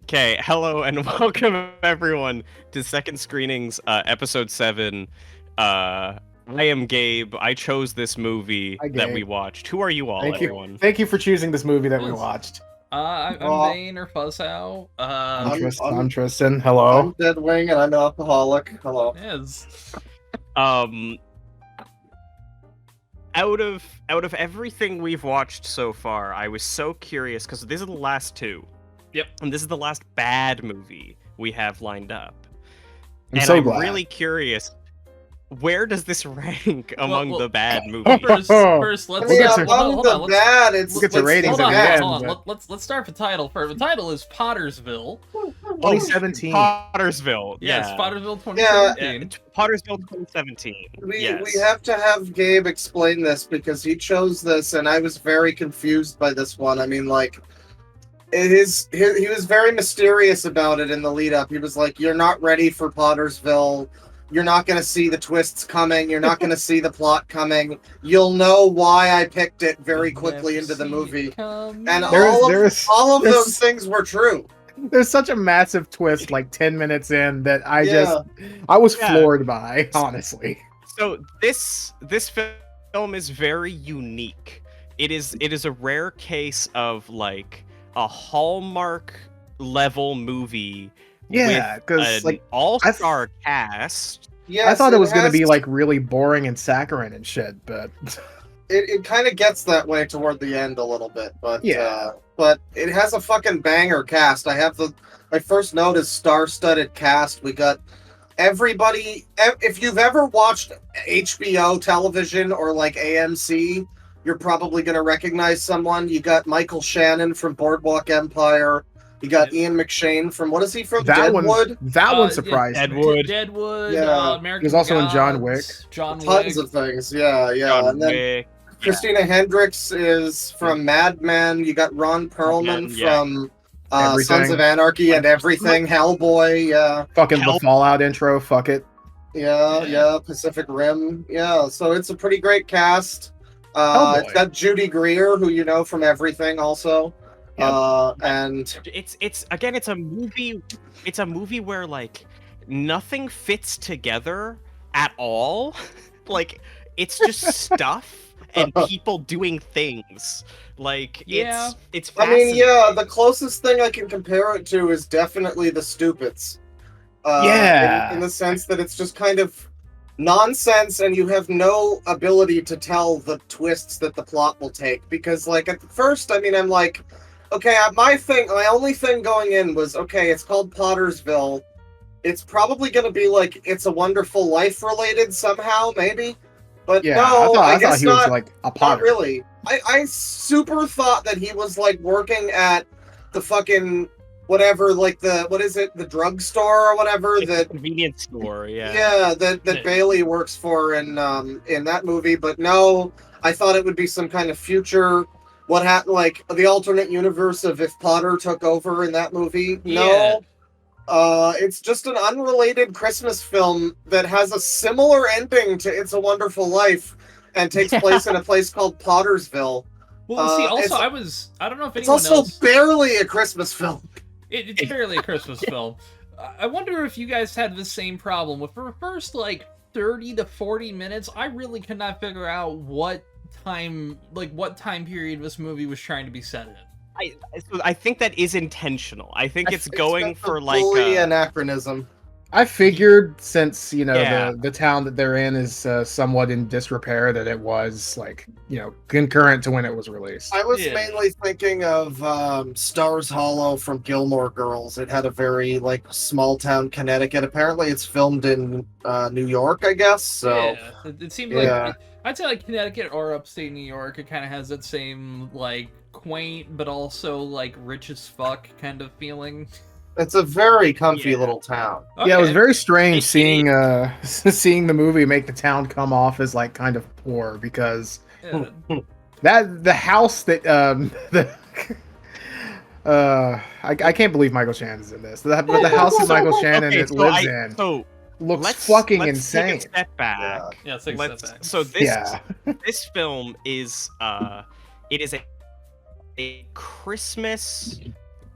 Okay, hello and welcome everyone to Second Screenings, episode 7. I am Gabe. I chose this movie Hi, that we Gabe. watched. Who are you all, Thank everyone? you. Thank you for choosing this movie that we Yes. watched. I'm Well, Vane or Fuzhou. I'm Tristan. Hello. I'm Deadwing, and I'm an alcoholic. Hello. Yes. Out of everything we've watched so far, I was so curious because this is the last two. Yep. And this is the last bad movie we have lined up. I'm so I'm glad. really curious. Where does this rank among well, the bad movies? First, let's We'll get to- hold on. We'll get to ratings Hold at the on. end. Let's start with the title first. The title is Pottersville. 2017. Pottersville. Yes, Yeah. Pottersville Yeah, 2017. Pottersville 2017. We Yes. have to have Gabe explain this because he chose this, and I was very confused by this one. I mean, like, he was very mysterious about it in the lead up. He was like, "You're not ready for Pottersville. You're not going to see the twists coming. You're not going to see the plot coming. You'll know why I picked it very quickly into the movie." And all of those things were true. There's such a massive twist like 10 minutes in that I was floored by, honestly. So this film is very unique. It is a rare case of like a Hallmark level movie. Yeah, because an like all-star cast. Yes, I thought it was going to be like really boring and saccharine and shit, but it kind of gets that way toward the end a little bit, but yeah. But it has a fucking banger cast. My first note is star-studded cast. We got everybody. If you've ever watched HBO television or like AMC, you're probably going to recognize someone. You got Michael Shannon from Boardwalk Empire. You got Ian McShane from, what is he from? Deadwood? That one surprised me. Deadwood. Yeah. American He was also in Gods, John Wick. Tons of things. Yeah. John And then Wick. Christina Hendricks is from Mad Men. You got Ron Perlman from Sons of Anarchy and everything. Hellboy. Yeah. Fucking the Fallout intro. Fuck it. Yeah. Pacific Rim. Yeah. So it's a pretty great cast. It's got Judy Greer, who you know from everything, also. And it's a movie. It's a movie where like nothing fits together at all. Like it's just stuff and people doing things. Like it's I mean, yeah, the closest thing I can compare it to is definitely The Stupids. In the sense that it's just kind of nonsense and you have no ability to tell the twists that the plot will take. Because like at first, I mean, I'm like, okay, my only thing going in was, okay, it's called Pottersville. It's probably going to be like It's a Wonderful Life related somehow, maybe. But yeah, no, I guess thought he not, was like a potter. Not really. I super thought that he was like working at the fucking whatever, like the drugstore or whatever, like that convenience store, that Bailey works for in that movie. But no, I thought it would be some kind of future. What happened, like the alternate universe of if Potter took over in that movie? No. It's just an unrelated Christmas film that has a similar ending to It's a Wonderful Life and takes place in a place called Pottersville. Well, see, also, I don't know if anyone It's also barely a Christmas film. It's barely a Christmas film. I wonder if you guys had the same problem. For the first, like, 30 to 40 minutes, I really could not figure out what time period this movie was trying to be set in. I think that is intentional. I think it's going for like anachronism. I figured since the town that they're in is somewhat in disrepair that it was like concurrent to when it was released. I was mainly thinking of Stars Hollow from Gilmore Girls. It had a very like small town Connecticut. Apparently, it's filmed in New York, I guess. So yeah, it seemed like I'd say like Connecticut or upstate New York. It kind of has that same like quaint but also like rich as fuck kind of feeling. It's a very comfy little town. Okay. Yeah, it was very strange seeing the movie make the town come off as like kind of poor because the house that I can't believe Michael Shannon's in this. But the house that Michael Shannon lives in looks fucking insane. Take a step back. Yeah, let's take a step back. So this film is it is a Christmas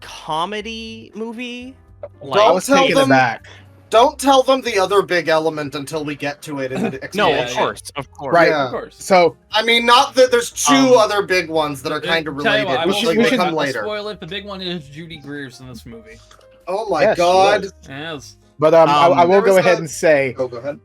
comedy movie. Don't Let's tell take it them. back. Don't tell them the other big element until we get to it. In the No, Yeah, of yeah. course, of course. Right. Yeah. Of course. So I mean, not that there's two Um, other big ones that are kind of Tell you related. what, I We will should- spoil- should- I'll come later. spoil it. The big one is Judy Greer's in this movie. Oh my Yes, god. Yes. but I will there go was ahead a- and say, Oh, go ahead.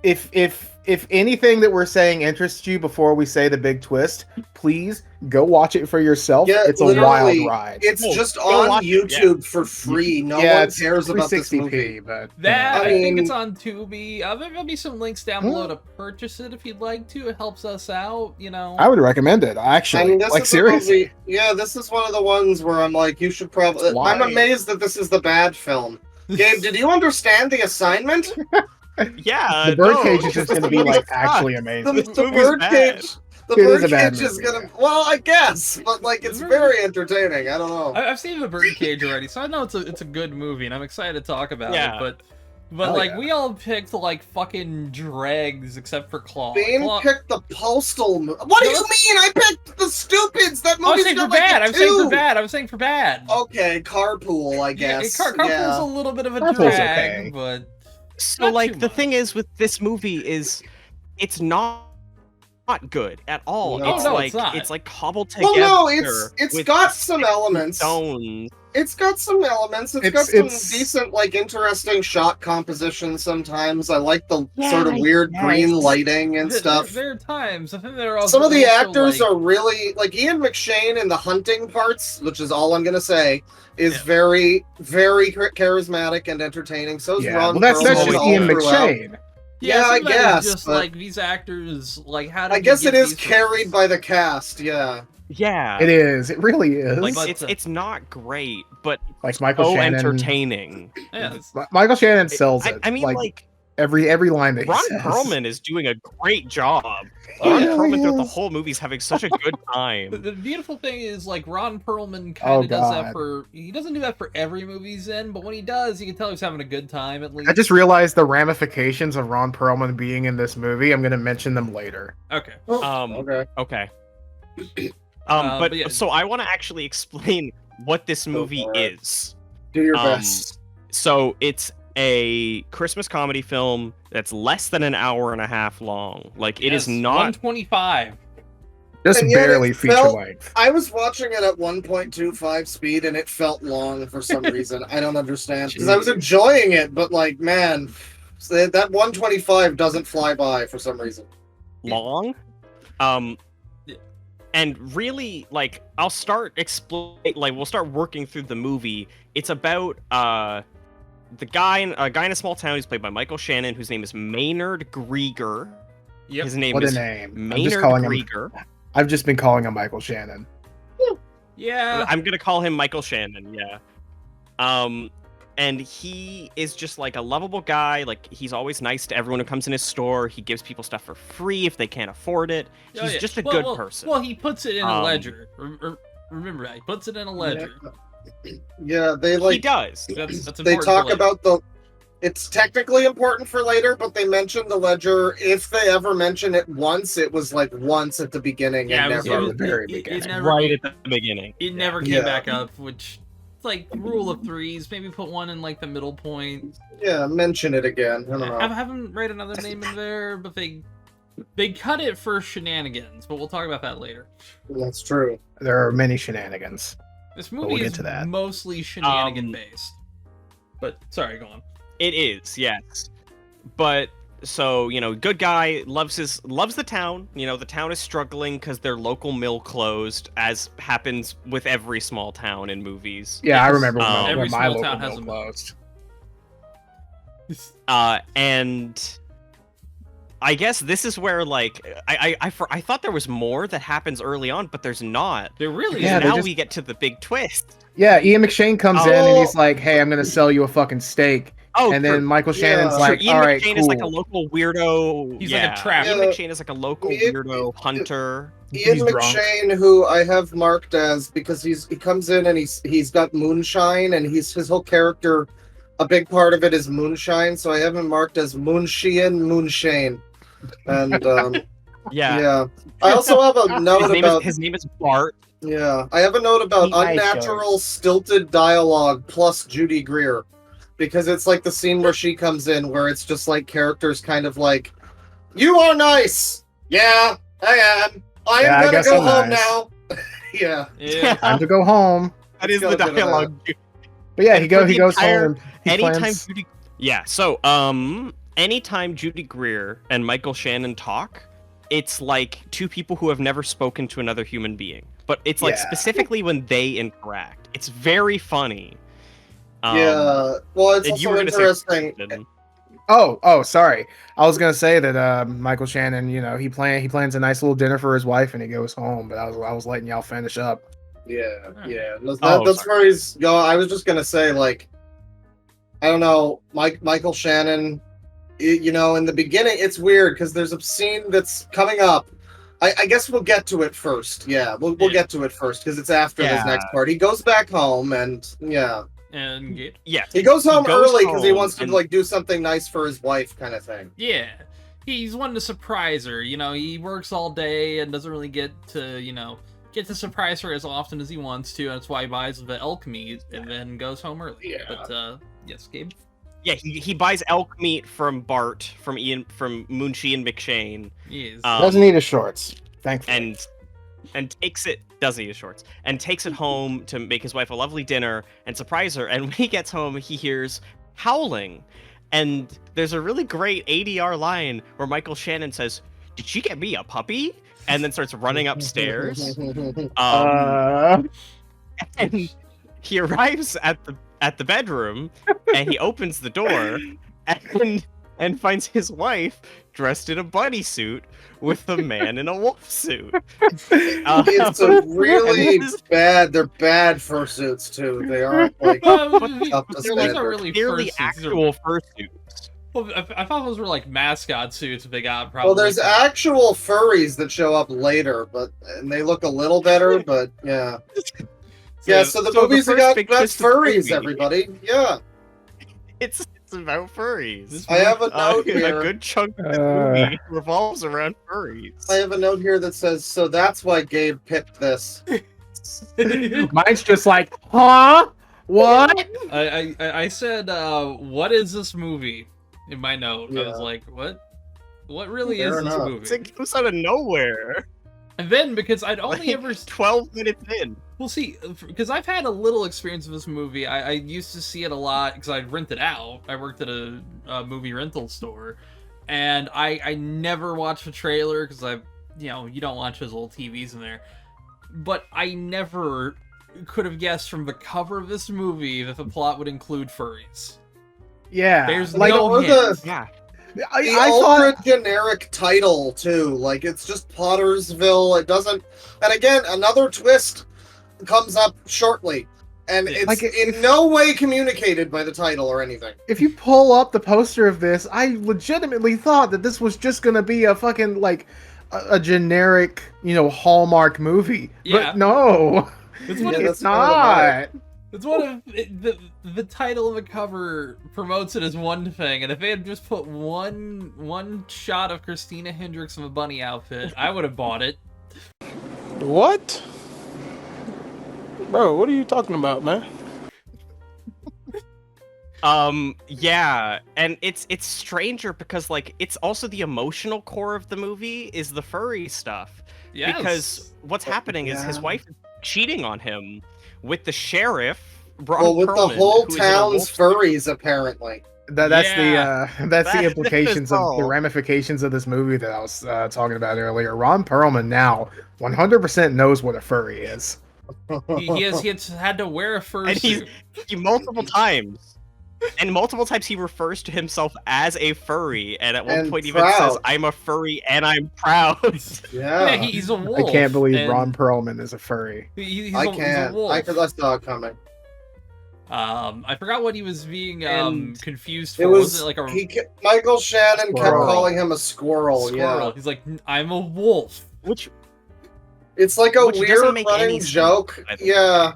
if anything that we're saying interests you before we say the big twist, please go watch it for yourself. Yeah, It's a literally, wild ride. It's Well, just go on watch it, YouTube for free. No yeah, one it's cares about this 360p, movie. but That, I I think mean- it's on Tubi. There'll be some links down below to purchase it if you'd like to. It helps us out, you know. I would recommend it. Actually, I mean, this like is seriously. Movie, yeah, this is one of the ones where I'm like, you should probably. Why? I'm amazed that this is the bad film. Gabe, did you understand the assignment? Yeah, The birdcage no, is just going to this be movie like sucks. actually The, amazing. This the movie's birdcage. The It is a bad birdcage is movie, gonna. yeah. Well, I guess, but like, it's very entertaining. I don't know. I've seen The Birdcage already, so I know it's a good movie, and I'm excited to talk about Yeah. it. But Oh, like, yeah. we all picked like fucking dregs except for Claw. Bean Claw- picked the postal. What do No, you mean? I picked the stupids. That I was movie's saying for got like bad. a I was saying for two. bad. I was saying for bad. Okay, carpool. I guess. Carpool's yeah. a little bit of a Carpool's drag, okay. but So Not like too the much. thing is with this movie is it's not good at all. No. It's Oh, no, it's not. like cobbled together. Well, no, it's with got some elements. stones. It's got some elements. It's got some decent, like, interesting shot composition sometimes. I like the sort of weird green lighting and stuff. There are times. I think there are Some of the also, actors like, are really like Ian McShane in the hunting parts, which is all I'm gonna say, is Yeah. very, very charismatic and entertaining. So is Yeah, Ron well, that's Perlman just all Ian throughout. McShane. Yeah, I sometimes guess, Just but- like these actors, like how did I guess you it get is these carried roles? by the cast. Yeah. Yeah. It is. It really is. Like But, it's not great, but like Michael so Shannon. entertaining. Yeah, it's- Michael Shannon sells I, it. I mean, like every line that he Ron says. Perlman is doing a great job. He Ron really Perlman throughout the is. whole movie is having such a good The, time. the beautiful thing is, like, Ron Perlman kind Oh, of does that God. for. He doesn't do that for every movie he's in, but when he does, you can tell he's having a good time at least. I just realized the ramifications of Ron Perlman being in this movie. I'm going to mention them later. Okay. Okay. Okay. but yeah. So I want to actually explain what this movie for it. is. Do your Um, best. So it's a Christmas comedy film that's less than an hour and a half long. Like it is Yes, not 125. Just And yet barely it feature felt- length. I was watching it at 1.25 speed and it felt long for some reason. I don't understand. Because I was enjoying it, but like, man, that 125 doesn't fly by for some reason. long. And really, like, I'll start we'll start working through the movie. It's about a guy in a small town who's played by Michael Shannon, whose name is Maynard Grieger. Yep. His name What a is name. Maynard Grieger. I've just been calling him Michael Shannon. Yeah. I'm gonna call him Michael Shannon, yeah. And he is just like a lovable guy. Like he's always nice to everyone who comes in his store. He gives people stuff for free if they can't afford it. Oh, He's yeah. just a Well, good well, person. Well, he puts it in a Um, ledger. Remember that. He puts it in a ledger. Yeah, they he like does. That's they important talk for later. about the. It's technically important for later, but they mention the ledger. If they ever mention it once, it was like once at the beginning Yeah, and it was, never. it was, the very it beginning. never, Right at the beginning. It never came Yeah. back up, which it's like rule of threes. Maybe put one in like the middle point. Yeah, mention it again. I don't know. I haven't write another name in there, but they cut it for shenanigans. But we'll talk about that later. That's true. There are many shenanigans. This we'll movie get is to that. mostly shenanigan based. But sorry, go on. It is, yes. But so, good guy loves the town. The town is struggling because their local mill closed, as happens with every small town in movies. Yeah, I Yes. remember Every when my small local town has mill a mill. closed. And I guess this is where like I thought there was more that happens early on, but there's not. There really Yeah, is. they Now just- we get to the big twist. Yeah, Ian McShane comes in and Oh. he's like, "Hey, I'm gonna sell you a fucking steak." Oh, And then Michael Shannon's Yeah. like, Ian "All right, McShane cool." is like a local weirdo. He's like a trap. Ian Yeah. McShane is like a local Ian- weirdo hunter. Ian He's drunk. McShane, who I have marked as because he comes in and he's got moonshine and his whole character, a big part of it is moonshine. So I have him marked as Moonshane, and Yeah. yeah. I also have a note His name, about his name is Bart. Yeah, I have a note about unnatural, stilted dialogue plus Judy Greer, because it's like the scene where she comes in, where it's just like characters kind of like, "You are nice, yeah, I am. I am gonna go home now." Yeah. Time to go home. That is the dialogue. But yeah, he goes home. Anytime Judy, so anytime Judy Greer and Michael Shannon talk, it's like two people who have never spoken to another human being. But it's like specifically when they interact. It's very funny. Well, it's also interesting. Oh, sorry. I was gonna say that Michael Shannon, he plans a nice little dinner for his wife, and he goes home. But I was letting y'all finish up. Yeah. That's where he's going. I was just gonna say, like, I don't know, Michael Shannon. In the beginning, it's weird because there's a scene that's coming up. I guess we'll get to it first. Yeah, we'll get to it first because it's after this next part. He goes back home and And he goes home early because he wants to like do something nice for his wife, kind of thing. Yeah, he's wanting to surprise her. He works all day and doesn't really get to surprise her as often as he wants to. And that's why he buys the elk meat and then goes home early. Yeah. But yes, Gabe. Yeah, he buys elk meat from Bart, from Munchie and McShane. Yes. Doesn't need his shorts, thankfully. And takes it home to make his wife a lovely dinner and surprise her. And when he gets home, he hears howling. And there's a really great ADR line where Michael Shannon says, "Did she get me a puppy?" And then starts running upstairs. And he arrives at the bedroom, and he opens the door and finds his wife dressed in a bunny suit with a man in a wolf suit. It's a really bad. They're bad fursuits too. They aren't like up to they're not really clearly actual fursuits. Well, I thought those were like mascot suits they got. Probably. Well, there's actual furries that show up later, and they look a little better. But yeah. So the movies got furries, everybody. Yeah. It's about furries. I have a note here. A good chunk of the movie revolves around furries. I have a note here that says, "So that's why Gabe picked this." Mine's just like, huh? What? I said, what is this movie? In my note, I was like, what? What really is this movie? It comes out of nowhere. And then, because I'd only ever 12 minutes in. Well, see, because I've had a little experience with this movie. I used to see it a lot because I'd rent it out. I worked at a movie rental store, and I never watched the trailer because you don't watch those old TVs in there. But I never could have guessed from the cover of this movie that the plot would include furries. Yeah, there's like no hint. I thought a generic title too. Like it's just Pottersville. It doesn't. And again, another twist comes up shortly, and it's like in no way communicated by the title or anything. If you pull up the poster of this, I legitimately thought that this was just gonna be a fucking like a generic, Hallmark movie. Yeah. But no, it's not. It's one of the title of the cover promotes it as one thing, and if they had just put one shot of Christina Hendricks in a bunny outfit, I would have bought it. What? Bro, what are you talking about, man? Yeah, and it's stranger because like it's also the emotional core of the movie is the furry stuff. Yes. Because what's happening is his wife is cheating on him with the sheriff. With the whole town's furries, apparently. That's the implications of the ramifications of this movie that I was talking about earlier. Ron Perlman now 100% knows what a furry is. He has had to wear a fursuit. He multiple times he refers to himself as a furry, and at one point even says, "I'm a furry and I'm proud." Yeah, he's a wolf. I can't believe Ron Perlman is a furry. I can't. I saw it coming. I forgot what he was being confused for. It was like Michael Shannon kept calling him a squirrel. Yeah, he's like, "I'm a wolf," it's like a weird running joke. Yeah.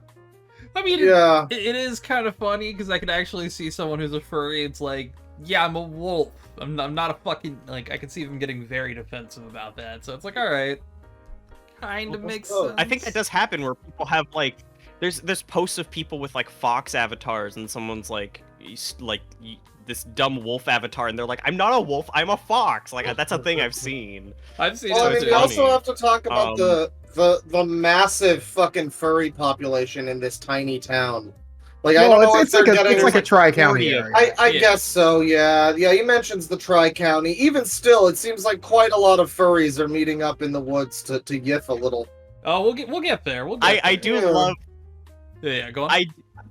I mean, it is kind of funny because I could actually see someone who's a furry. It's like, yeah, I'm a wolf. I'm not a fucking, like, I can see them getting very defensive about that. So it's like, all right. kind of makes Oh. sense. I think that does happen where people have like there's posts of people with like fox avatars and someone's like this dumb wolf avatar and they're like, I'm not a wolf, I'm a fox. Like that's a thing I've seen. I've seen Well, I it mean, too. we also have to talk about Um, the massive fucking furry population in this tiny town. Like, I Well, don't know if it's like they're a getting. it's like a like tri-county 40 of area. I Yeah. guess so. Yeah. He mentions the Tri-County. Even still, it seems like quite a lot of furries are meeting up in the woods to yiff a little. Oh, we'll get there. We'll get I there. do Yeah. love Yeah, go on.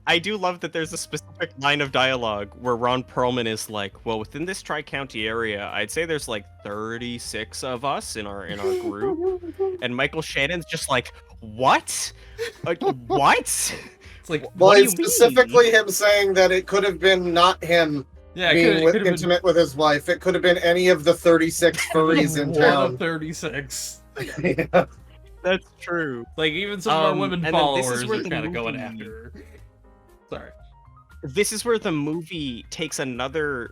I do love that there's a specific line of dialogue where Ron Perlman is like, well, within this Tri-County area, I'd say there's like 36 of us in our group. And Michael Shannon's just like, what? What? It's like, Well, What do it's you mean? specifically him saying that it could have been not him yeah, being it could have intimate with his wife. It could have been any of the 36 furries in one town. of 36. Yeah. That's true. Like even some of our women and then this followers is where are the kind of going movie- after her. Sorry. This is where the movie takes another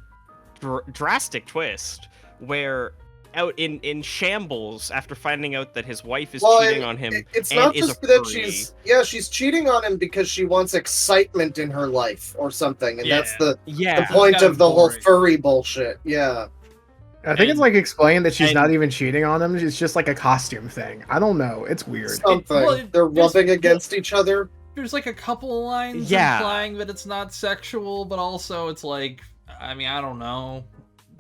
drastic twist, where out in shambles after finding out that his wife is Well, cheating on him It's and not is just a that furry. she's cheating on him because she wants excitement in her life or something, and that's Yeah. the Yeah, point kinda of the whole boring. furry bullshit. Yeah. I think it's And- like explained that she's and- not even cheating on him. It's just like a costume thing. I don't know. It's weird. Something. well, They're there's- rubbing against each other. There's like a couple of lines Yeah. implying that it's not sexual, but also it's like, I mean, I don't know.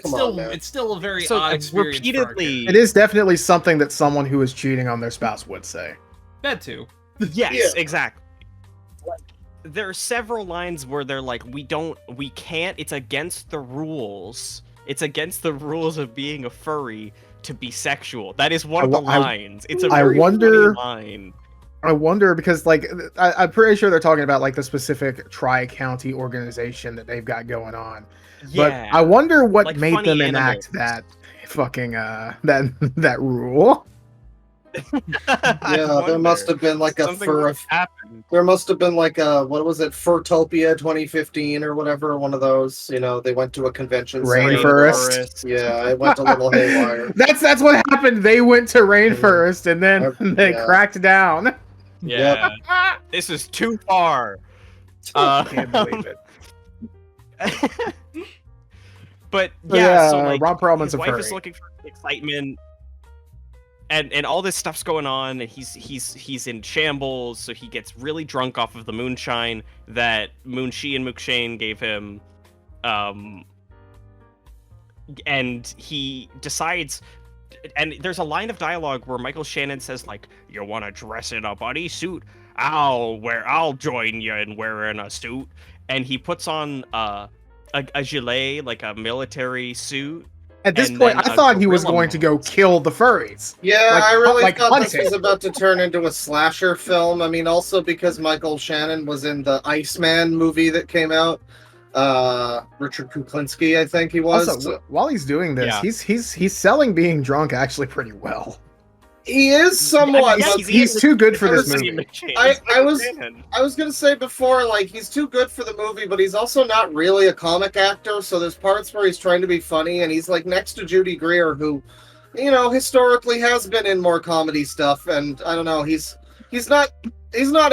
Come on, man. It's still a very So, odd experience. for our repeatedly- It is definitely something that someone who is cheating on their spouse would say. character. That too. Yes, Yeah. exactly. Like, there are several lines where they're like, we can't, it's against the rules. It's against the rules of being a furry to be sexual. That is one of the lines. It's a I very wonder- funny line. I wonder because, like, I'm pretty sure they're talking about like the specific tri-county organization that they've got going on. Yeah. But I wonder what Like made funny them enact animals. that fucking that rule. Yeah, there must have been like a fur. happened. There must have been like a, what was it, Furtopia 2015 or whatever, one of those. You know, they went to a convention. Rainforest. Yeah, it went a little haywire. That's what happened. They went to Rainforest and then they Yeah. cracked down. Yeah. This is too far. I can't believe it. But So, yeah, so like Ron Perlman's his a wife furry. is looking for excitement, and all this stuff's going on, and he's in shambles. So he gets really drunk off of the moonshine that Moonshi and Mookshane gave him, and he decides. And there's a line of dialogue where Michael Shannon says like, "You want to dress in a bodysuit? I'll join you in wearing a suit." And he puts on a gilet, like a military suit. At this And point, then I a thought he was gorilla going to go kill the furries. Yeah, Like- I really like thought this hunting. was about to turn into a slasher film. I mean, also because Michael Shannon was in the Iceman movie that came out. Richard Kuklinski, I think he was. Also, while he's doing this, Yeah. he's selling being drunk actually pretty well. He is somewhat. Yeah, but He's too good for I this was- movie. I was gonna say before, like, he's too good for the movie, but he's also not really a comic actor. So there's parts where he's trying to be funny, and he's like next to Judy Greer, who, you know, historically has been in more comedy stuff. And I don't know, he's not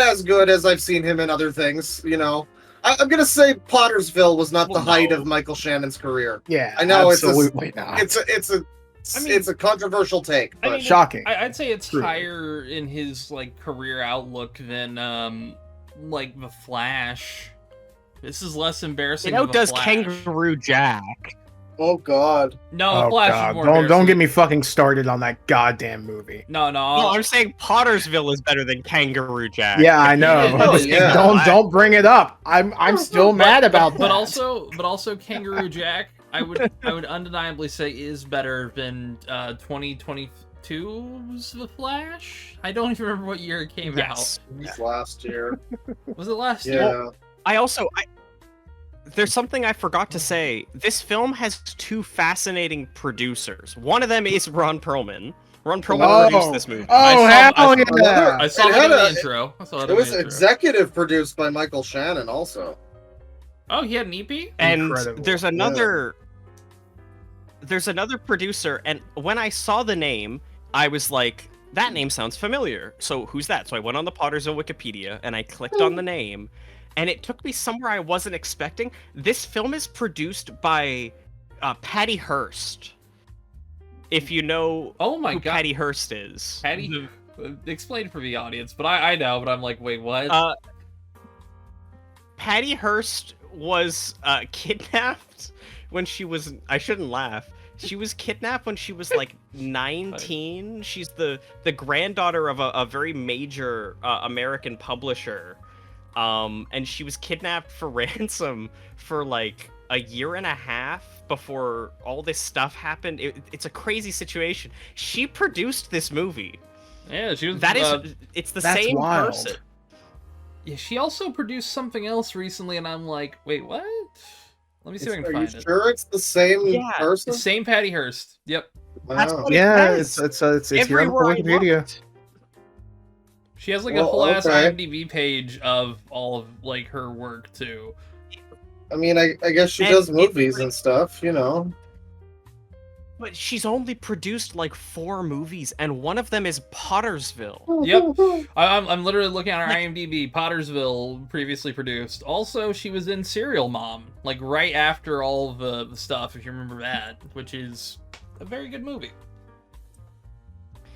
as good as I've seen him in other things. You know, I'm gonna say Pottersville was not Well, the height no. of Michael Shannon's career. Yeah, I know, absolutely not. It's I mean- it's a controversial take, but I mean, Shocking. I'd say it's True. higher in his like career outlook than like the Flash. This is less embarrassing. It than outdoes the Flash. Kangaroo Jack. oh god. No, the Oh Flash god! is more Don't embarrassing. get me fucking started on that goddamn movie. No. No, I'm saying Pottersville is better than Kangaroo Jack. Yeah, I know. Oh, yeah. Don't bring it up. I'm still mad about that. But also, Kangaroo Jack, I would undeniably say is better than 2022's The Flash. I don't even remember what year it came Yes. It's last year. out. Was it last year? Yeah. There's something I forgot to say. This film has two fascinating producers. One of them is Ron Perlman. Ron Perlman produced this movie. Oh, hell I yeah! saw It that had in the a- intro. I saw that It in was the intro. executive produced by Michael Shannon also. Oh, he had an EP? And Incredible. there's another producer, and when I saw the name, I was like, that name sounds familiar. So who's that? So I went on the Pottersville Wikipedia and I clicked on the name, and it took me somewhere I wasn't expecting. This film is produced by Patty Hearst. If you know who Patty Hearst is. Patty, explain for the audience, but I know, but I'm like, wait, what? Patty Hearst was kidnapped when she was. I shouldn't laugh. She was kidnapped when she was like 19. She's the granddaughter of a very major American publisher, and she was kidnapped for ransom for like a year and a half before all this stuff happened. It's a crazy situation. She produced this movie. Yeah, she was. It's the same wild. person. Yeah, she also produced something else recently, and I'm like, wait, what? Let me see if I can find it. Are you sure it's the same person? The same Patty Hearst. Yep. Wow. It's here on Wikipedia. She has like a whole ass IMDb page of all of like her work too. I mean, I guess she does movies and stuff, you know. But she's only produced like 4 movies, and one of them is Pottersville. Yep. I'm literally looking at her IMDb. Pottersville, previously produced. Also, she was in Serial Mom, like right after all of the stuff, if you remember that, which is a very good movie.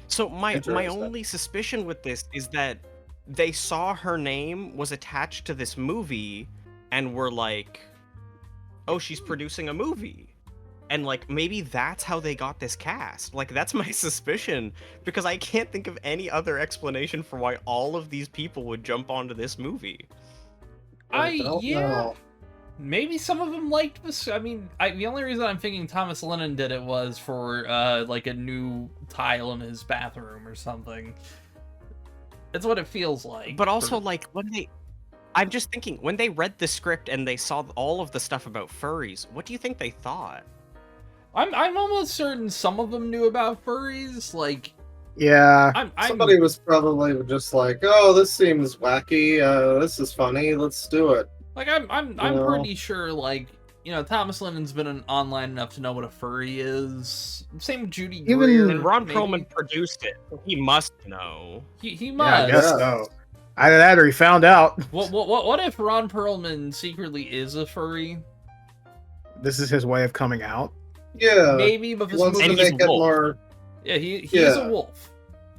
So my only suspicion with this is that they saw her name was attached to this movie and were like, oh, she's producing a movie. And, like, maybe that's how they got this cast. Like, that's my suspicion. Because I can't think of any other explanation for why all of these people would jump onto this movie. Yeah. Maybe some of them liked this. I mean, the only reason I'm thinking Thomas Lennon did it was for, like, a new tile in his bathroom or something. That's what it feels like. But also, like, I'm just thinking, when they read the script and they saw all of the stuff about furries, what do you think they thought? I'm almost certain some of them knew about furries, like... Yeah. Somebody was probably just like, oh, this seems wacky, this is funny, let's do it. Like, I'm pretty sure, like, you know, Thomas Lennon's been online enough to know what a furry is. Same with Judy Greer. And Ron Perlman produced it, so he must know. He must. Yeah, I guess so. Either that or he found out. What if Ron Perlman secretly is a furry? This is his way of coming out? Yeah. Maybe, but wants to make it more... Yeah, he's a wolf.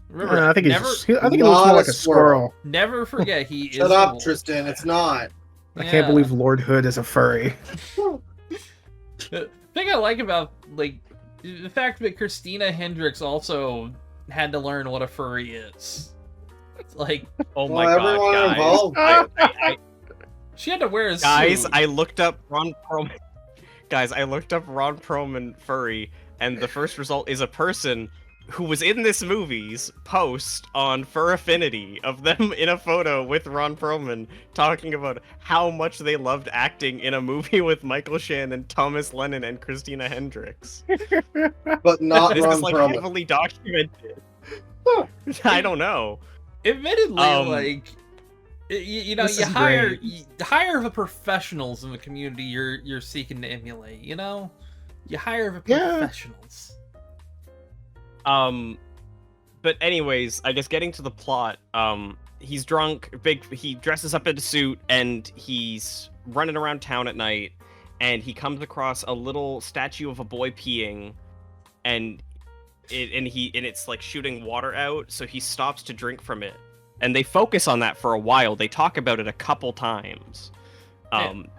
Remember, I think he looks more like a squirrel. Never forget, he is Shut up, Tristan, it's not. I can't believe Lord Hood is a furry. The thing I like about, like, the fact that Christina Hendricks also had to learn what a furry is. It's like, oh my god, guys. She had to wear a suit. Guys, I looked up Ron Perlman. Guys, I looked up Ron Perlman furry, and the first result is a person who was in this movie's post on Fur Affinity of them in a photo with Ron Perlman talking about how much they loved acting in a movie with Michael Shannon, Thomas Lennon, and Christina Hendricks. But not this Ron is like Perlman. heavily documented. I don't know. Admittedly, like, you know, you hire the professionals in the community you're seeking to emulate. You know, you hire the professionals. But anyways, I guess getting to the plot, he's drunk, he dresses up in a suit, and he's running around town at night, and he comes across a little statue of a boy peeing, and it's like shooting water out, so he stops to drink from it. And they focus on that for a while. They talk about it a couple times.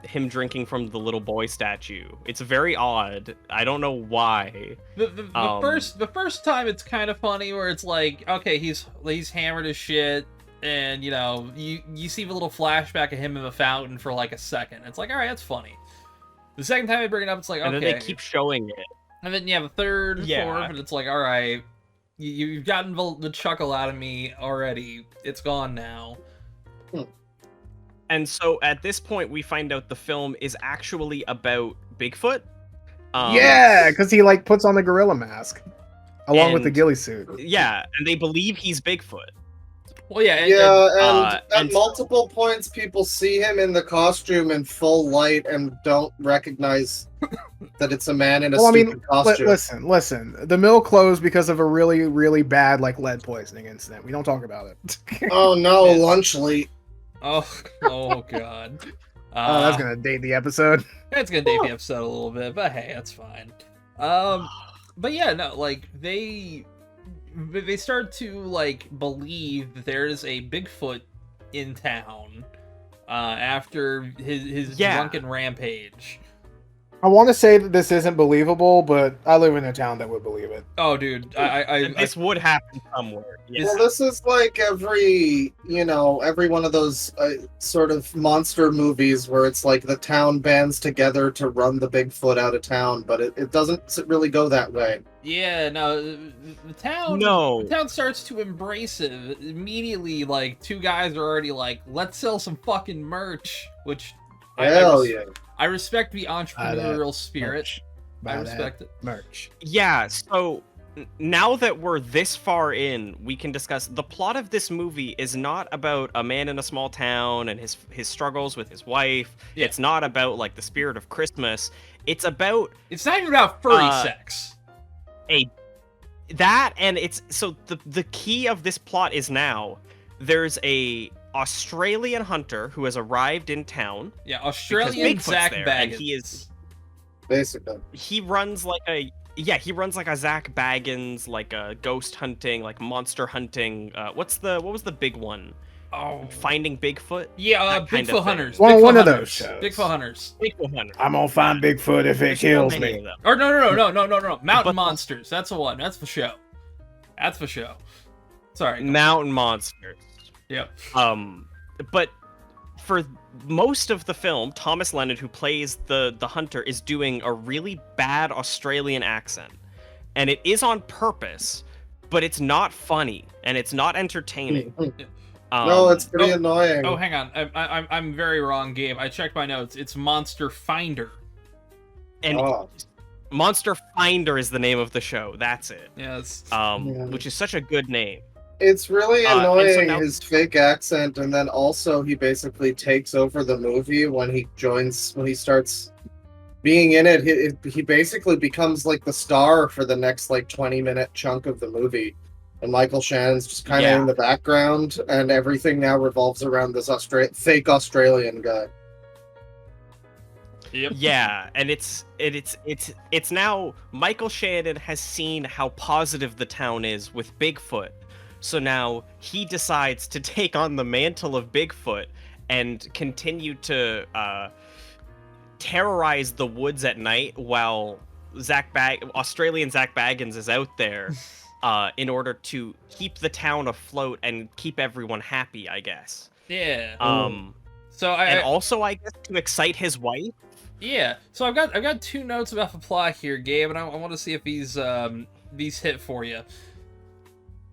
Him drinking from the little boy statue. It's very odd. I don't know why. The first time it's kind of funny, where it's like, okay, he's hammered as shit, and you know, you see the little flashback of him in the fountain for like a second. It's like, all right, that's funny. The second time they bring it up, it's like, okay. And then they keep showing it. And then you have a third, fourth, and it's like, all right, you've gotten the chuckle out of me already. It's gone now. And so at this point, we find out the film is actually about Bigfoot. Yeah, because he like puts on the gorilla mask along with the ghillie suit. Yeah, and they believe he's Bigfoot. Well, yeah, and at multiple points, people see him in the costume in full light and don't recognize that it's a man in a stupid costume. Listen. The mill closed because of a really, really bad lead poisoning incident. We don't talk about it. Oh no, lunch late. Oh god. That's gonna date the episode. It's gonna date the episode a little bit, but hey, that's fine. But yeah, no, they start to believe that there is a Bigfoot in town after his drunken rampage. I want to say that this isn't believable, but I live in a town that would believe it. Oh, dude, this would happen somewhere. Yeah. Well, this is like every one of those sort of monster movies where it's like the town bands together to run the Bigfoot out of town, but it doesn't really go that way. Yeah, no, the town starts to embrace it immediately. Like, two guys are already like, let's sell some fucking merch, which I respect the entrepreneurial spirit. I respect it. Merch. Yeah, so now that we're this far in, we can discuss the plot of this movie is not about a man in a small town and his struggles with his wife. Yeah. It's not about the spirit of Christmas. It's not even about furry sex. The key of this plot is now there's a Australian hunter who has arrived in town. Yeah, Australian Zach Baggins. And he is basically he runs like a Zach Baggins, a ghost hunting, monster hunting. What was the big one? Oh, Finding Bigfoot. Yeah, Bigfoot Hunters. One of those shows. Bigfoot Hunters. I'm gonna find Bigfoot if it kills me. Or no. Mountain Monsters. That's the one. That's for show. Sorry. Mountain Monsters. Yep. But for most of the film, Thomas Lennon, who plays the hunter, is doing a really bad Australian accent, and it is on purpose, but it's not funny and it's not entertaining. No, it's pretty annoying. Oh, hang on, I'm very wrong, Gabe. I checked my notes. It's Monster Finder. And Monster Finder is the name of the show. That's it. Yes. Which is such a good name. It's really annoying, his fake accent, and then also he basically takes over the movie when he starts being in it. He basically becomes the star for the next 20-minute chunk of the movie, and Michael Shannon's just kind of in the background, and everything now revolves around this fake Australian guy. Yep. Yeah, and it's now Michael Shannon has seen how positive the town is with Bigfoot. So now he decides to take on the mantle of Bigfoot and continue to terrorize the woods at night while Australian Zach Baggins is out there in order to keep the town afloat and keep everyone happy, I guess. Yeah. And also, I guess, to excite his wife. Yeah. So I've got two notes about the plot here, Gabe, and I want to see if these hit for you.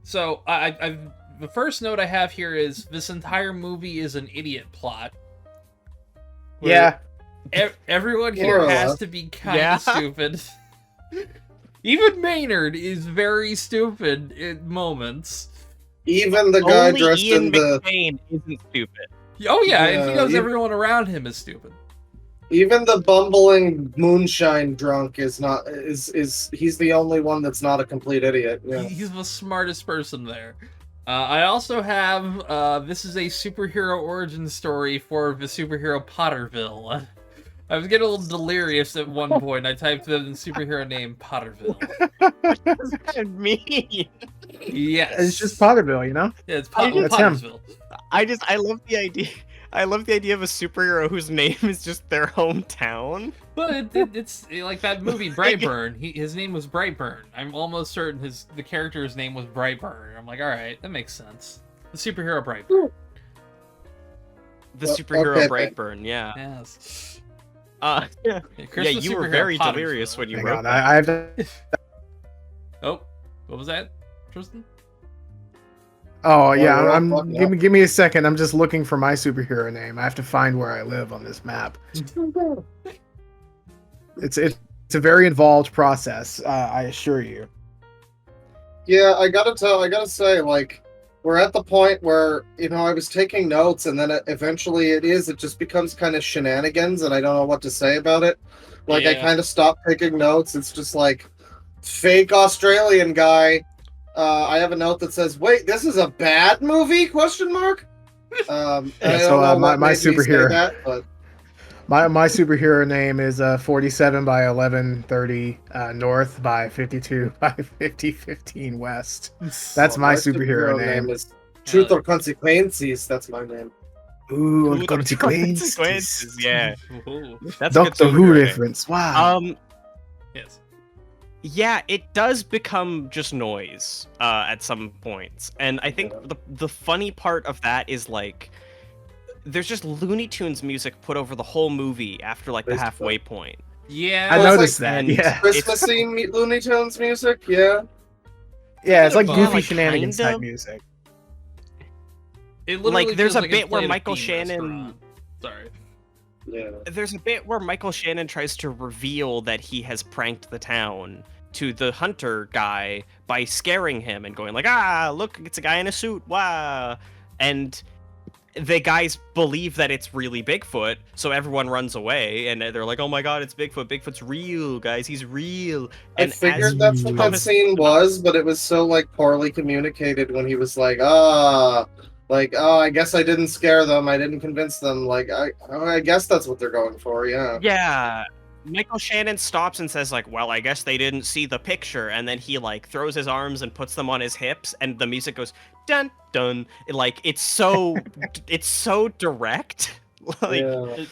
So, the first note I have here is this entire movie is an idiot plot. Yeah. Everyone here has to be kind of stupid. Even Maynard is very stupid in moments. Even the guy dressed Ian in the... McShane isn't stupid. Oh yeah, and he knows everyone around him is stupid. Even the bumbling moonshine drunk is he's the only one that's not a complete idiot. Yeah. He's the smartest person there. I also have this is a superhero origin story for the superhero Pottersville. I was getting a little delirious at one point. I typed the superhero name Pottersville. What does that mean? Yes, it's just Pottersville, Yeah, it's Pottersville. I love the idea. I love the idea of a superhero whose name is just their hometown. But it's like that movie Brightburn. His name was Brightburn. I'm almost certain the character's name was Brightburn. I'm like, all right, that makes sense. The superhero Brightburn. The superhero Brightburn, yeah. Yes. You were very delirious when you wrote that. I have to... Oh, what was that, Tristan? Oh yeah, give me a second. I'm just looking for my superhero name. I have to find where I live on this map. It's a very involved process, I assure you. Yeah, I gotta say, we're at the point where, I was taking notes, and then eventually it just becomes kind of shenanigans, and I don't know what to say about it. Like, I kind of stopped taking notes. It's just like, fake Australian guy. I have a note that says, wait, this is a bad movie? Question mark? So my superhero. That, but... My superhero name is 47 by 1130 north by 52 by 5015 west. That's my superhero name. Is Truth or Consequences. That's my name. Ooh, Consequences. Yeah. That's Doctor Who reference. Wow. Yes. Yeah, it does become just noise at some points. And I think the funny part of that is, like, there's just Looney Tunes music put over the whole movie after, like, the halfway point. Yeah. I noticed that, yeah. Christmassy Looney Tunes music, yeah. Yeah, it's like goofy shenanigans type music. It literally there's a like bit where Michael Shannon... Restaurant. Sorry. Yeah. There's a bit where Michael Shannon tries to reveal that he has pranked the town to the hunter guy by scaring him and going like, look, it's a guy in a suit, wow. And the guys believe that it's really Bigfoot, so everyone runs away, and they're like, oh my god, it's Bigfoot. Bigfoot's real, guys, he's real. And I figured that's what that scene was, but it was so, like, poorly communicated when he was like, I guess I didn't scare them, I didn't convince them, like, I guess that's what they're going for, yeah. Yeah. Michael Shannon stops and says, like, well, I guess they didn't see the picture, and then he, like, throws his arms and puts them on his hips, and the music goes, dun, dun. Like, it's so, it's so direct. Like,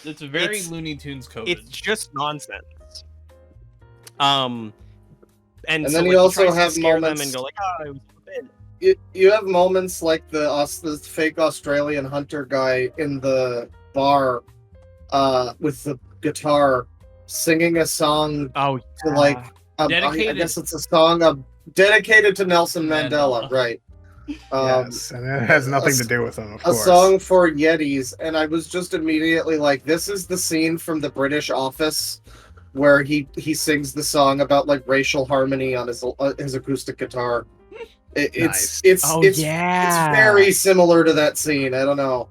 it's very Looney Tunes coded. It's just nonsense. And so, then like, you also tries to have scare moments... them and go like, it was forbidden. You have moments like the fake Australian hunter guy in the bar with the guitar singing a song to, like, I guess it's a song dedicated to Nelson Mandela, right? Yes, and it has nothing to do with him, of course. A song for Yetis, and I was just immediately like, this is the scene from The British Office where he sings the song about, like, racial harmony on his acoustic guitar. It's very similar to that scene. I don't know.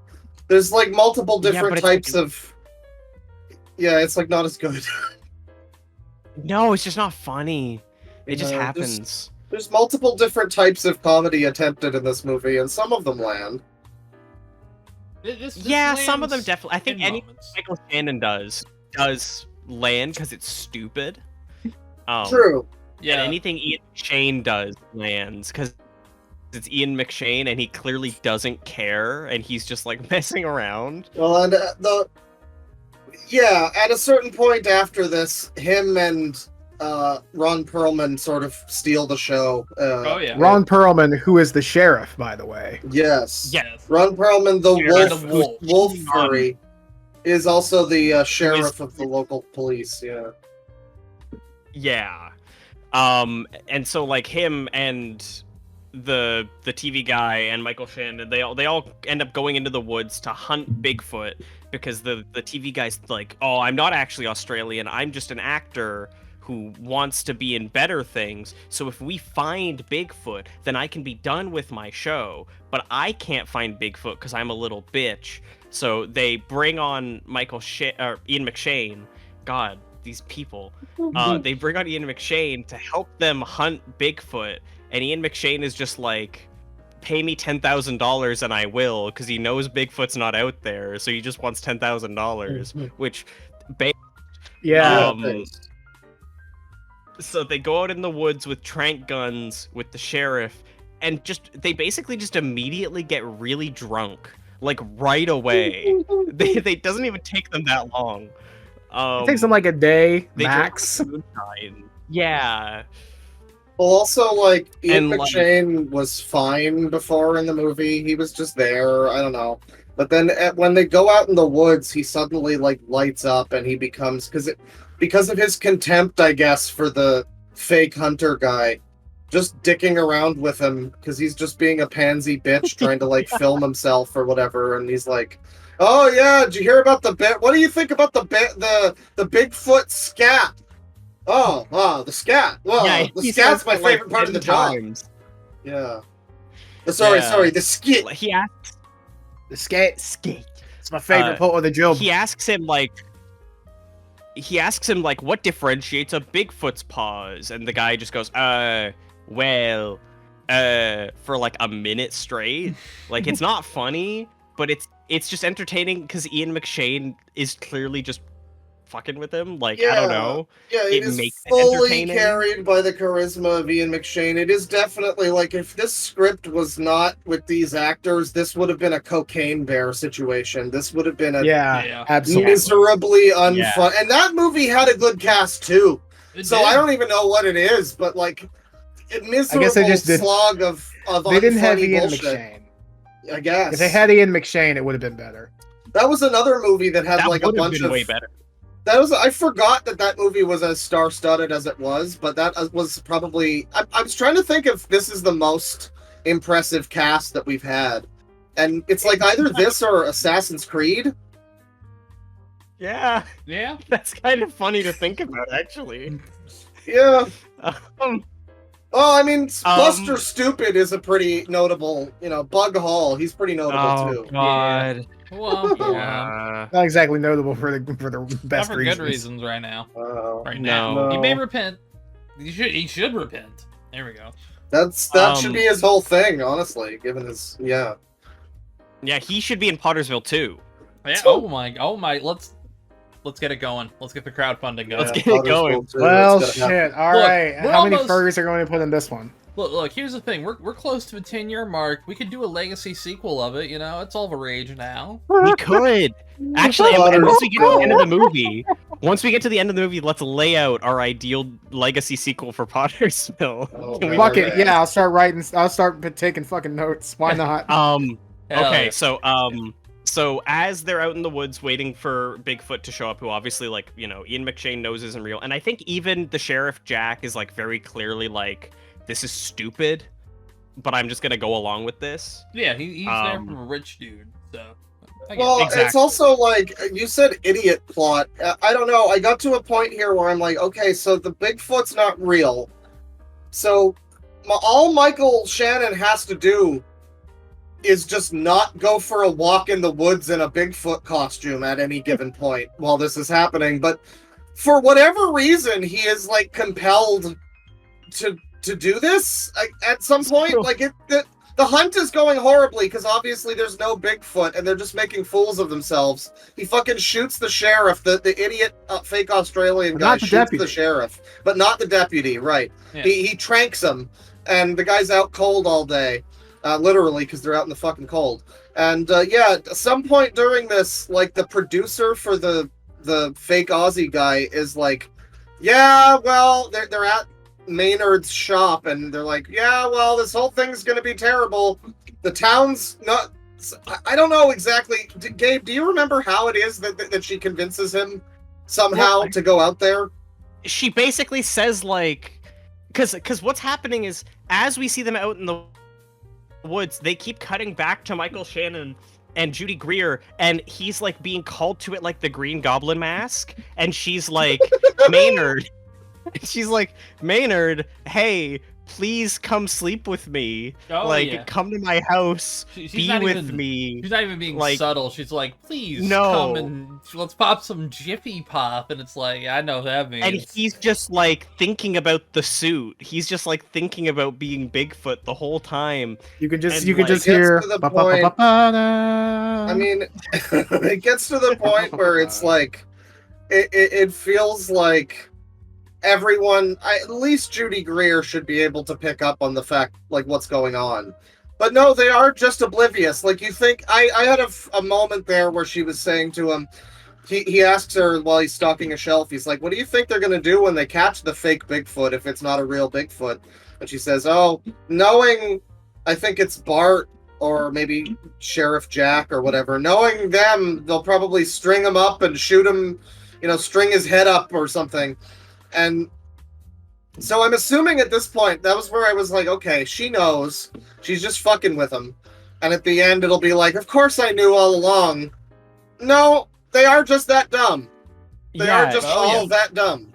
There's, like, multiple different types of... Yeah, it's, like, not as good. No, it's just not funny. It just happens. There's multiple different types of comedy attempted in this movie, and some of them land. This some of them definitely. I think anything Michael Shannon does land because it's stupid. True. Yeah. And anything Ian McShane does lands because it's Ian McShane, and he clearly doesn't care, and he's just, like, messing around. Well, and at a certain point after this, him and Ron Perlman sort of steal the show. Ron Perlman, who is the sheriff, by the way. Yes. Yes. Ron Perlman, the wolf furry, is also the sheriff of the local police. Yeah. Yeah. And so, like, him and the TV guy and Michael Shannon, they all end up going into the woods to hunt Bigfoot because the TV guy's like, oh, I'm not actually Australian, I'm just an actor who wants to be in better things, so if we find Bigfoot, then I can be done with my show, but I can't find Bigfoot because I'm a little bitch. So they bring on Ian McShane. God, these people. They bring on Ian McShane to help them hunt Bigfoot, and Ian McShane is just like, pay me $10,000 and I will, because he knows Bigfoot's not out there, so he just wants $10,000, which... So they go out in the woods with tranq guns with the sheriff, and they basically just immediately get really drunk, like, right away. They doesn't even take them that long. It takes them like a day max. Yeah. Well, also, like, Ian McShane was fine before in the movie. He was just there. I don't know. But then when they go out in the woods, he suddenly, like, lights up, and he becomes... Because of his contempt, I guess, for the fake hunter guy, just dicking around with him, because he's just being a pansy bitch trying to, like, film himself or whatever, and he's like, oh, yeah, did you hear about the bit? What do you think about the Bigfoot scat? Oh, the scat. Well, yeah, the scat's my favorite part of the job. Yeah. Sorry, the skit. He asks The skate. skate. It's my favorite part of the job. He asks him what differentiates a Bigfoot's paws, and the guy just goes, well, for like a minute straight. Like, it's not funny, but it's just entertaining because Ian McShane is clearly just fucking with him. Like, I don't know. Yeah, it is makes it fully entertaining. carried by the charisma of Ian McShane. It is definitely like if this script was not with these actors, this would have been a Cocaine Bear situation. This would have been a absolutely miserably unfun. Yeah. And that movie had a good cast too. So I don't even know what it is, but like a miserable slog of they didn't have Ian bullshit. McShane. I guess if they had Ian McShane, it would have been better. That was another movie that had That like a would have bunch been of way better. I forgot that movie was as star-studded as it was, but that was probably... I was trying to think if this is the most impressive cast that we've had. And it's like either this or Assassin's Creed. Yeah. Yeah. That's kind of funny to think about, actually. Yeah. I mean, Um, Buster Stupid is a pretty notable, Bug Hall, he's pretty notable too. God. Well, Yeah. Not exactly notable for the best not for reasons. good reasons right now. Oh. Right now, No. he may repent. He should repent. There we go. That should be his whole thing, honestly, given his... Yeah. Yeah, he should be in Pottersville, too. Yeah. Oh my. Let's get it going. Let's get the crowdfunding going. Let's get it going. Well, shit. All right. we're How many almost- furries are going to put in this one? Look. Here's the thing. We're close to the 10-year mark. We could do a legacy sequel of it. It's all the rage now. We could. Actually, and once we get to the end of the movie, let's lay out our ideal legacy sequel for Pottersville. Oh, Can we- Fuck it. Yeah, I'll start taking fucking notes. Why not? Hell Okay, yeah. so as they're out in the woods waiting for Bigfoot to show up, who obviously, like, Ian McShane knows isn't real, and I think even the Sheriff Jack is, like, very clearly like, this is stupid, but I'm just gonna go along with this. Yeah, he's there from a rich dude. So. Well, Exactly. it's also like, you said idiot plot. I don't know, I got to a point here where I'm like, okay, so the Bigfoot's not real. So, all Michael Shannon has to do is just not go for a walk in the woods in a Bigfoot costume at any given point while this is happening. But for whatever reason, he is, like, compelled to do this at some point. Like, the hunt is going horribly because obviously there's no Bigfoot and they're just making fools of themselves. He fucking shoots the sheriff, the idiot fake Australian guy shoots deputy. the sheriff, but not the deputy, right? Yeah. He tranks him, and the guy's out cold all day, literally, because they're out in the fucking cold. And at some point during this, like, the producer for the fake Aussie guy is like, yeah, well, they're at Maynard's shop, and they're like, yeah, well, this whole thing's gonna be terrible. The town's not... I don't know exactly. Gabe, do you remember how it is that she convinces him somehow to go out there? She basically says, like, because what's happening is, as we see them out in the woods, they keep cutting back to Michael Shannon and Judy Greer, and he's, like, being called to it like the Green Goblin mask, and she's like, Maynard, hey, please come sleep with me. Come to my house, be with me. She's not even being subtle. She's like, please come and let's pop some Jiffy Pop. And it's like, I know what that means. And he's just, like, thinking about the suit. He's just, like, thinking about being Bigfoot the whole time. You can just gets hear. to the point- I mean, it gets to the point where it's like, it feels like everyone, at least Judy Greer, should be able to pick up on the fact, like, what's going on. But no, they are just oblivious. Like, you think, I had a moment there where she was saying to him, he asks her while he's stocking a shelf, he's like, what do you think they're going to do when they catch the fake Bigfoot if it's not a real Bigfoot? And she says, oh, knowing, I think it's Bart or maybe Sheriff Jack or whatever, knowing them, they'll probably string him up and shoot him, string his head up or something. And so I'm assuming at this point, that was where I was like, okay, she knows. She's just fucking with him. And at the end, it'll be like, of course I knew all along. No, they are just that dumb. They are just all that dumb.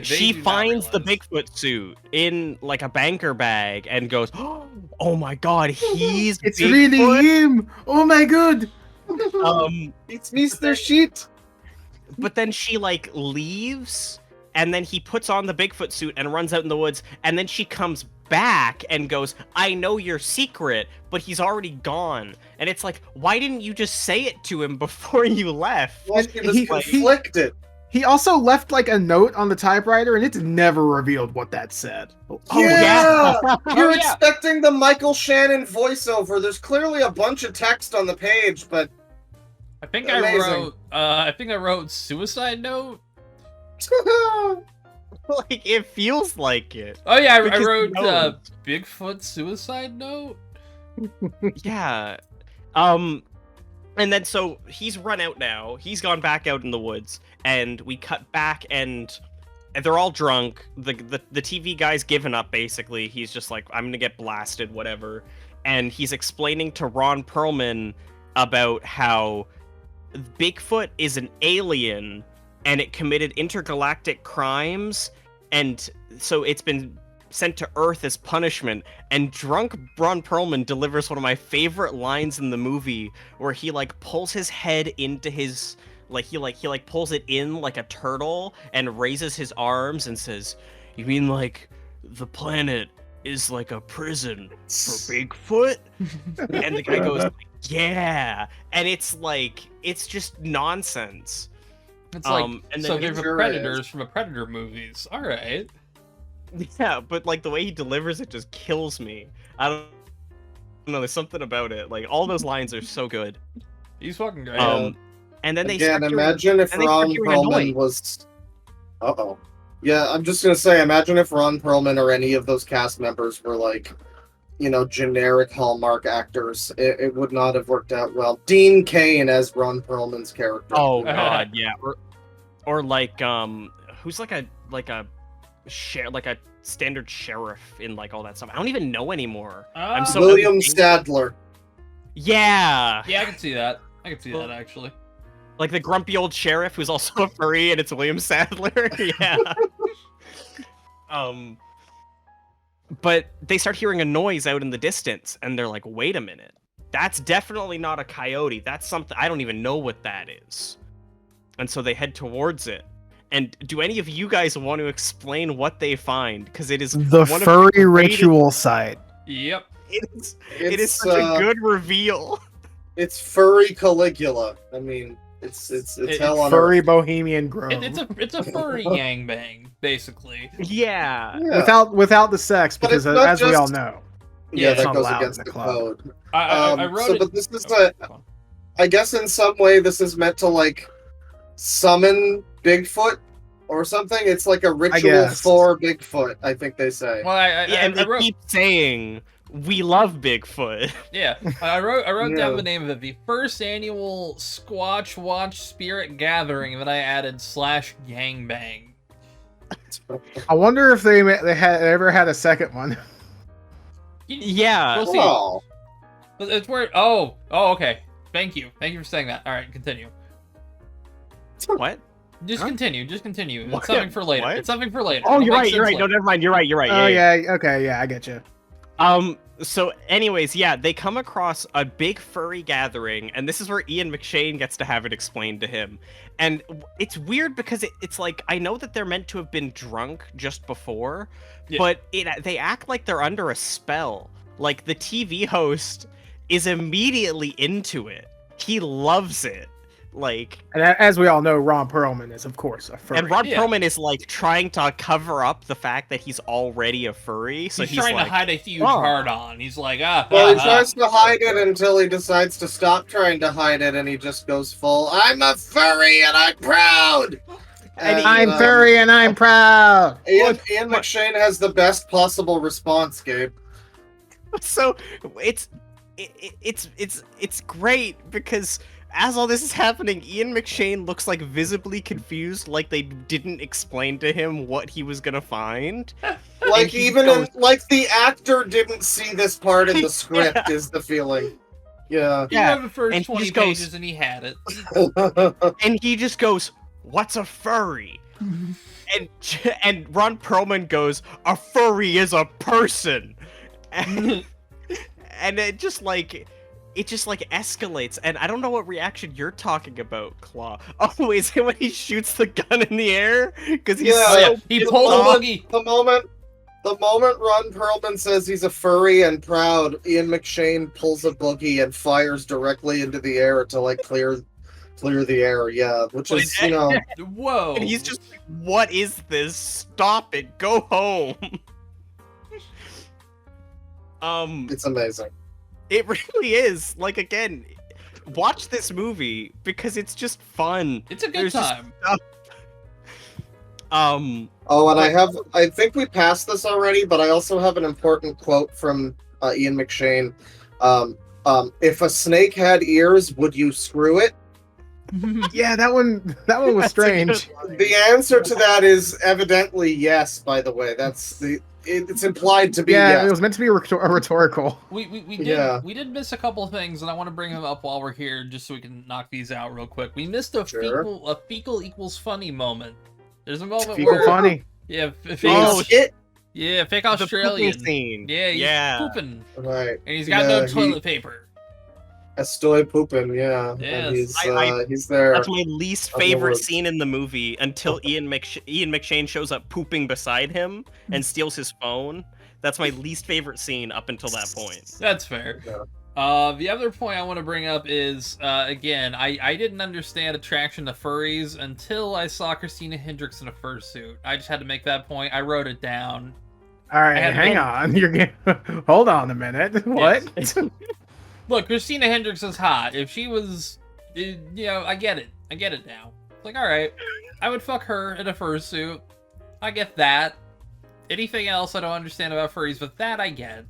She finds the Bigfoot suit in, like, a banker bag and goes, oh my god, he's It's Bigfoot. really him. Oh my god. It's Mr. Sheet. But then she like leaves, and then he puts on the Bigfoot suit and runs out in the woods, and then she comes back and goes, I know your secret, but he's already gone. And it's like, why didn't you just say it to him before you left? Well, she was conflicted. He also left like a note on the typewriter, and it's never revealed what that said. Oh Yeah! You're Oh, yeah. expecting the Michael Shannon voiceover. There's clearly a bunch of text on the page, but I think Amazing. I wrote suicide note. Like, it feels like it. Oh yeah, I Because he wrote knows. Bigfoot suicide note. Yeah. And then so he's run out now. He's gone back out in the woods, and we cut back, and they're all drunk. The TV guy's given up basically. He's just like, I'm gonna get blasted, whatever. And he's explaining to Ron Perlman about how Bigfoot is an alien and it committed intergalactic crimes, and so it's been sent to Earth as punishment. And drunk Ron Perlman delivers one of my favorite lines in the movie, where he like pulls his head into his he pulls it in like a turtle and raises his arms and says, "You mean like the planet is like a prison for Bigfoot?" And the guy goes, "Yeah." And it's like, it's just nonsense. It's like, and then so he they're the sure predators is. from the Predator movies. All right. Yeah, but like the way he delivers it just kills me. I don't know, there's something about it. Like, all those lines are so good. He's fucking great. And then they Again, start imagine if and they start Ron hearing Perlman annoyed. was. Yeah, I'm just gonna say, imagine if Ron Perlman or any of those cast members were like, generic Hallmark actors. It would not have worked out well. Dean Cain as Ron Perlman's character. Oh god, yeah. Or like who's like a standard sheriff in like all that stuff. I don't even know anymore. I'm so William Sadler. Yeah. Yeah, I can see that. I can see that actually. Like the grumpy old sheriff who's also a furry, and it's William Sadler. Yeah. But they start hearing a noise out in the distance, and they're like, wait a minute. That's definitely not a coyote. That's something, I don't even know what that is. And so they head towards it. And do any of you guys want to explain what they find? Because it is The one of furry the greatest- ritual site. Yep. It is It's such a good reveal. It's furry Caligula. I mean, it's hell on Furry earth. Bohemian Grove. It's a furry gangbang, basically. Yeah. Yeah. Without the sex, But because it's not as we all just- know. Yeah, it's that not goes allowed against in the the club. code. I wrote So, it. but this is I guess in some way this is meant to like summon Bigfoot or something. It's like a ritual guess. for Bigfoot, I think they say. Well, Yeah, and I they wrote. keep saying, we love Bigfoot. Yeah, I wrote down Yeah. the name of it. The first annual Squatch Watch Spirit Gathering that I added /gangbang. I wonder if they ever had a second one. Yeah. We'll see. Oh, But it's where. Oh, okay. Thank you for saying that. All right, continue. What? Just Huh? continue. It's What? something for later. What? It's something for later. Oh, It'll you're make right. You're sense right. No, later. never mind. You're right. You're right. Oh Yeah. yeah, okay, yeah, I get you. So anyways, yeah, they come across a big furry gathering, and this is where Ian McShane gets to have it explained to him. And it's weird because it's like, I know that they're meant to have been drunk just before, Yeah. but they act like they're under a spell. Like, the TV host is immediately into it. He loves it. Like, And as we all know, Ron Perlman is of course a furry. and Ron Yeah. Perlman is like trying to cover up the fact that he's already a furry. So He's he's trying like, to hide a huge "Oh." hard on. He's like, well, he tries to hide it until he decides to stop trying to hide it, and he just goes full, I'm a furry and I'm proud! And I'm furry and I'm proud. Ian McShane has the best possible response, Gabe. So it's great because as all this is happening, Ian McShane looks like visibly confused, like they didn't explain to him what he was gonna find. Like, And he even goes- like the actor didn't see this part in the script, is the feeling. Yeah. He read the and first he 20 just goes- pages and he had it. And he just goes, "What's a furry?" and Ron Perlman goes, "A furry is a person." And and it just like escalates, and I don't know what reaction you're talking about, Claw. Oh, is it when he shoots the gun in the air? Because he's he pulled a boogie. The moment Ron Perlman says he's a furry and proud, Ian McShane pulls a boogie and fires directly into the air to like clear the air. Yeah, which is Whoa. And he's just like, what is this? Stop it! Go home. It's amazing. It really is. Like, again, watch this movie because it's just fun. It's a good time. Oh, and I think we passed this already, but I also have an important quote from Ian McShane. If a snake had ears, would you screw it? Yeah, that one was strange. The answer to that is evidently yes, by the way. It's implied to be yes. It was meant to be rhetorical. We did miss a couple of things, and I want to bring them up while we're here, just so we can knock these out real quick. We missed a fecal equals funny moment. There's a moment fecal funny. Yeah, fake Australian scene. Yeah, he's pooping. Right. And he's got no toilet paper. Estoy pooping, yeah. Yes. And he's there. That's my least favorite scene in the movie until Ian McShane shows up pooping beside him and steals his phone. That's my least favorite scene up until that point. That's fair. Yeah. The other point I want to bring up is, again, I didn't understand attraction to furries until I saw Christina Hendricks in a fursuit. I just had to make that point. I wrote it down. All right, hang on. Hold on a minute. What? Yeah. Look, Christina Hendricks is hot. If she was, I get it. I get it now. It's like, all right, I would fuck her in a fursuit. I get that. Anything else I don't understand about furries, but that I get.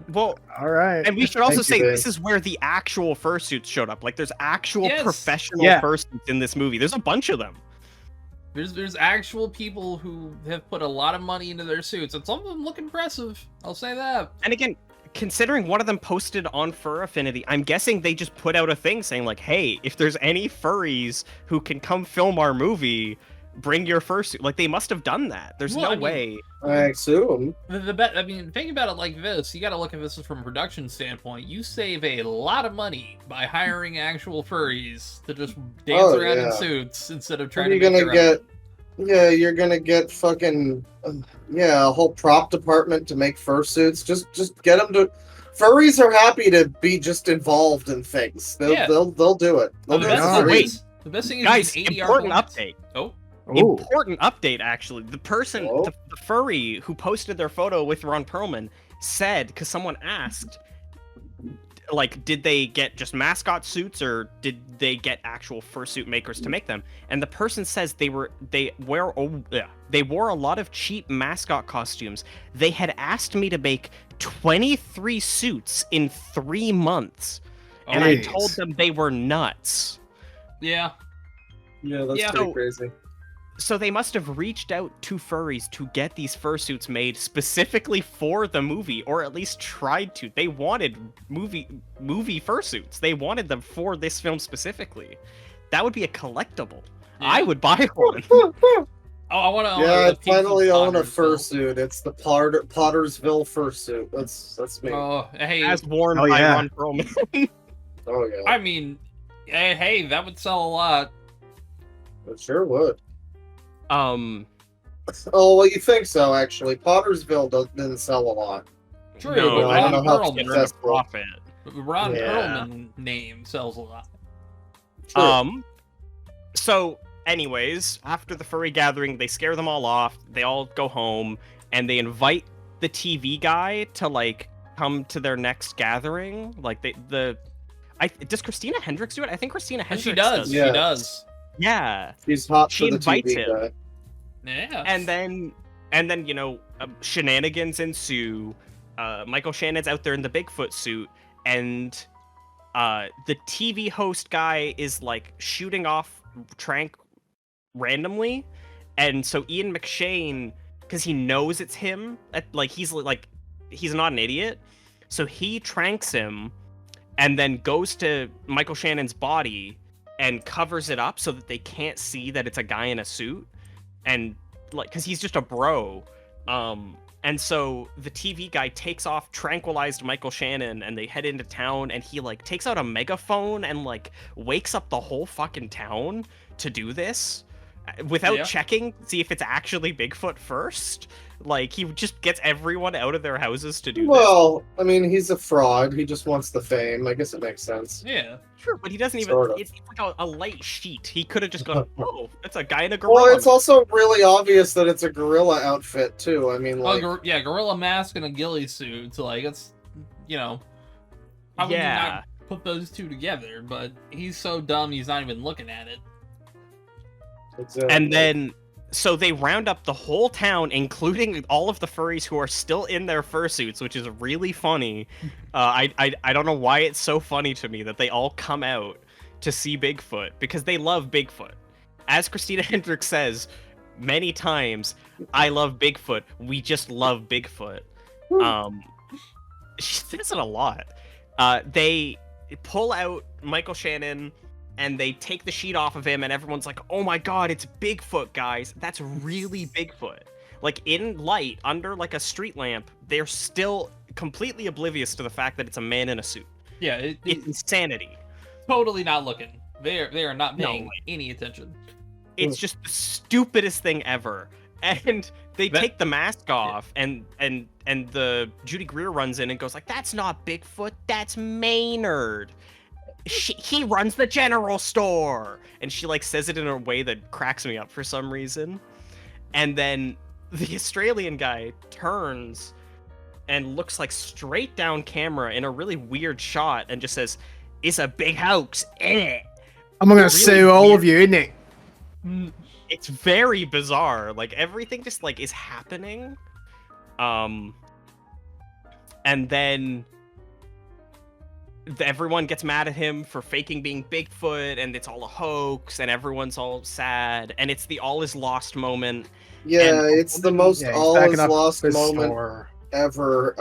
Well, all right. And we should also say this is where the actual fursuits showed up. Like, there's actual professional fursuits in this movie. There's a bunch of them. There's actual people who have put a lot of money into their suits, and some of them look impressive. I'll say that. And again, considering one of them posted on Fur Affinity, I'm guessing they just put out a thing saying like, hey, if there's any furries who can come film our movie, bring your fursuit. Like, they must have done that. There's no way. I assume. Think about it like this. You got to look at this from a production standpoint. You save a lot of money by hiring actual furries to just dance around in suits instead of trying to make their own. Yeah, you're gonna get fucking a whole prop department to make fursuits. Just get them to. Furries are happy to be just involved in things. They'll do it. They'll do it. The best thing is guys, important update. Oh. Important update, actually. The person, the furry who posted their photo with Ron Perlman said, because someone asked, like, did they get just mascot suits or did they get actual fursuit makers to make them? And the person says they wore a lot of cheap mascot costumes. They had asked me to make 23 suits in 3 months, and I told them they were nuts. Yeah. Yeah, that's pretty crazy. So they must have reached out to furries to get these fursuits made specifically for the movie, or at least tried to. They wanted movie fursuits. They wanted them for this film specifically. That would be a collectible. Yeah. I would buy one. I want to. Yeah, I finally own a fursuit. It's the Pottersville fursuit. That's me. Oh, hey, as worn by Ron Perlman. Oh yeah. I mean, hey, that would sell a lot. It sure would. Oh, well, you think so, actually. Pottersville didn't sell a lot. True, no, but I don't Ron know how successful. Profit. Ron Perlman name sells a lot. True. So, anyways, after the furry gathering, they scare them all off. They all go home, and they invite the TV guy to, like, come to their next gathering. Like, does Christina Hendricks do it? I think Christina Hendricks does. She does. Yeah, she's hot. She invites him. Guy. Yeah, and then shenanigans ensue. Michael Shannon's out there in the Bigfoot suit, and the TV host guy is like shooting off Trank randomly, and so Ian McShane, because he knows it's him, he's not an idiot, so he tranks him, and then goes to Michael Shannon's body and covers it up so that they can't see that it's a guy in a suit, and like, because he's just a bro, And so the TV guy takes off tranquilized Michael Shannon, and they head into town, and he like takes out a megaphone and like wakes up the whole fucking town to do this without checking, see if it's actually Bigfoot first. Like, he just gets everyone out of their houses to do this. Well, I mean, he's a fraud. He just wants the fame. I guess it makes sense. Yeah. Sure, but he doesn't even... Sort of. It's like a light sheet. He could have just gone, oh, that's a guy in a gorilla. Well, it's also really obvious that it's a gorilla outfit, too. I mean, like... yeah, gorilla mask and a ghillie suit. So, like, it's, you know... How would you not put those two together? But he's so dumb, he's not even looking at it. Exactly. And then... So they round up the whole town, including all of the furries who are still in their fursuits, which is really funny. I don't know why it's so funny to me that they all come out to see Bigfoot, because they love Bigfoot. As Christina Hendricks says many times, I love Bigfoot. We just love Bigfoot. She says it a lot. They pull out Michael Shannon, and they take the sheet off of him, and everyone's like, oh my god, it's Bigfoot, guys. That's really Bigfoot. Like, in light, under, like, a street lamp, they're still completely oblivious to the fact that it's a man in a suit. Yeah, it's insanity. Totally not looking. They are not paying any attention. It's just the stupidest thing ever. And they take the mask off, and the Judy Greer runs in and goes like, that's not Bigfoot, that's Maynard. He runs the general store, and she like says it in a way that cracks me up for some reason. And then the Australian guy turns and looks like straight down camera in a really weird shot and just says, "It's a big hoax, ain't it?" I'm gonna sue all of you, isn't it? It's very bizarre. Like, everything just like is happening. And then everyone gets mad at him for faking being Bigfoot, and it's all a hoax, and everyone's all sad, and it's the all is lost moment. Yeah, it's the most all is lost moment ever.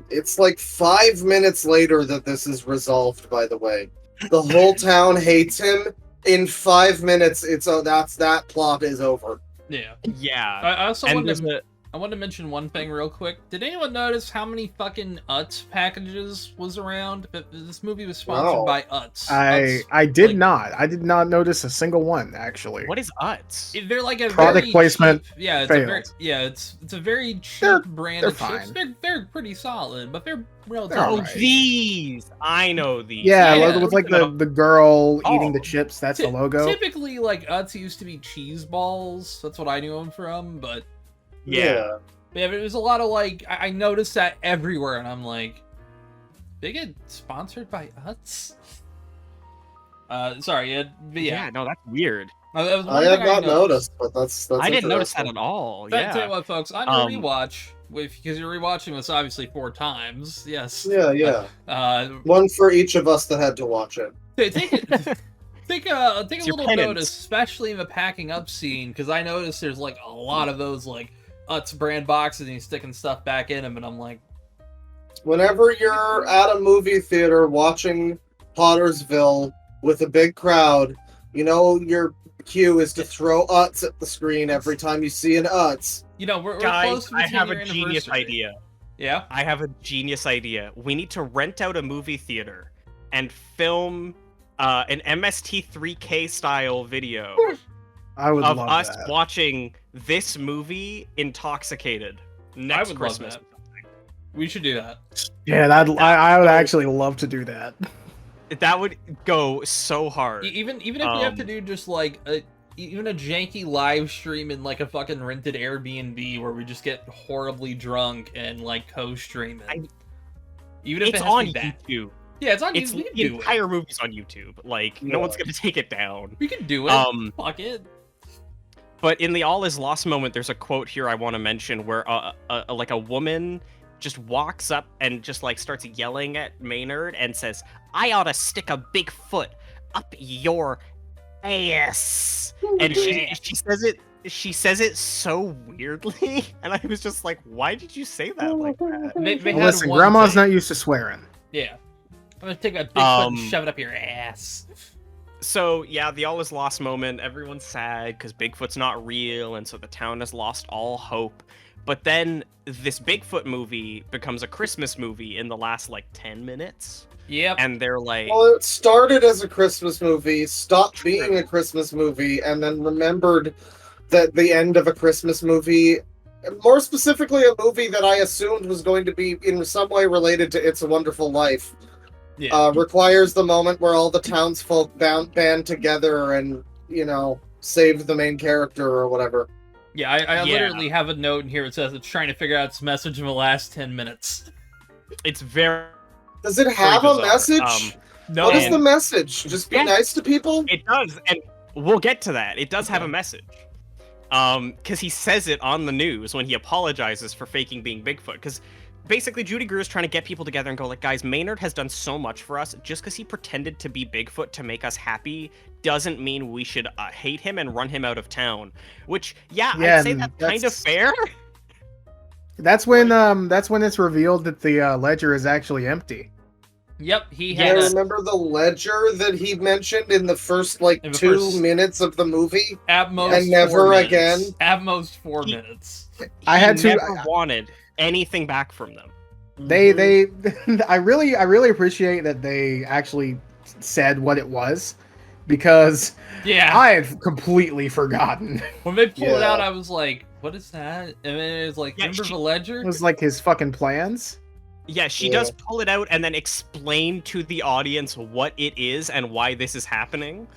It's like 5 minutes later that this is resolved, by the way. The whole town hates him. In 5 minutes, that plot is over. Yeah. Yeah. I also want to mention one thing real quick. Did anyone notice how many fucking Utz packages was around? This movie was sponsored by Utz. I did not. I did not notice a single one, actually. What is Utz? They're like a product very placement. Cheap, yeah, it's a very cheap brand of chips. They're pretty solid, but they're relatively cheap. These! I know these. Yeah, with like the girl eating the chips. That's the logo. Typically, like Utz used to be cheese balls. That's what I knew them from, but. Yeah, but it was a lot of like I noticed that everywhere, and I'm like, they get sponsored by Utz. Sorry, yeah, no, that's weird. I have not noticed, but that's I didn't notice that at all. Yeah. Tell you what, folks, on your rewatch, because you're rewatching this obviously 4 times. Yes. Yeah. One for each of us that had to watch it. Take a little notice, especially in the packing up scene, because I noticed there's like a lot of those like Utz brand boxes, and he's sticking stuff back in them, and I'm like, whenever you're at a movie theater watching Pottersville with a big crowd, you know your cue is to throw Utz at the screen every time you see an Utz. You know, we're guys, close to the I have a 10-year genius anniversary. idea. Yeah? I have a genius idea. We need to rent out a movie theater and film an MST3K style video of us watching this movie intoxicated next Christmas. Love that. We should do that. Yeah, I would actually love to do that. That would go so hard. Even if we have to do just like even a janky live stream in like a fucking rented Airbnb where we just get horribly drunk and like co-stream it. Even if it's it has on to be that. YouTube. Yeah, it's on YouTube. We can The do entire movie's on YouTube. Like, no one's gonna take it down. We can do it. Fuck it. But in the all is lost moment, there's a quote here I want to mention where like a woman just walks up and just like starts yelling at Maynard and says, "I ought to stick a big foot up your ass." And she says it so weirdly, and I was just like, why did you say that like that? Listen, Grandma's not used to swearing. Yeah. I'm gonna take a big foot and shove it up your ass. So, yeah, the all is lost moment. Everyone's sad because Bigfoot's not real, and so the town has lost all hope. But then this Bigfoot movie becomes a Christmas movie in the last like 10 minutes. Yep. And they're like, well, it started as a Christmas movie, stopped being a Christmas movie, and then remembered that the end of a Christmas movie, more specifically a movie that I assumed was going to be in some way related to It's a Wonderful Life, requires the moment where all the townsfolk band together and, save the main character or whatever. Yeah, I literally have a note in here that says it's trying to figure out its message in the last 10 minutes. It's very... Does it have a message? No. What is the message? Just be nice to people? It does, and we'll get to that. It does have a message. Because he says it on the news when he apologizes for faking being Bigfoot. Because basically Judy Greer is trying to get people together and go like, guys, Maynard has done so much for us. Just because he pretended to be Bigfoot to make us happy doesn't mean we should hate him and run him out of town. Which, I'd say that's kind of fair. That's when it's revealed that the ledger is actually empty. Yep, he had. I remember the ledger that he mentioned in the first 2 minutes of the movie, at most, and never again. At most 4 minutes. I never wanted anything back from them. They I really appreciate that they actually said what it was, because I had completely forgotten. When they pulled it out, I was like, what is that? And then it was like, remember the ledger? It was like his fucking plans. Yeah, she does pull it out and then explain to the audience what it is and why this is happening,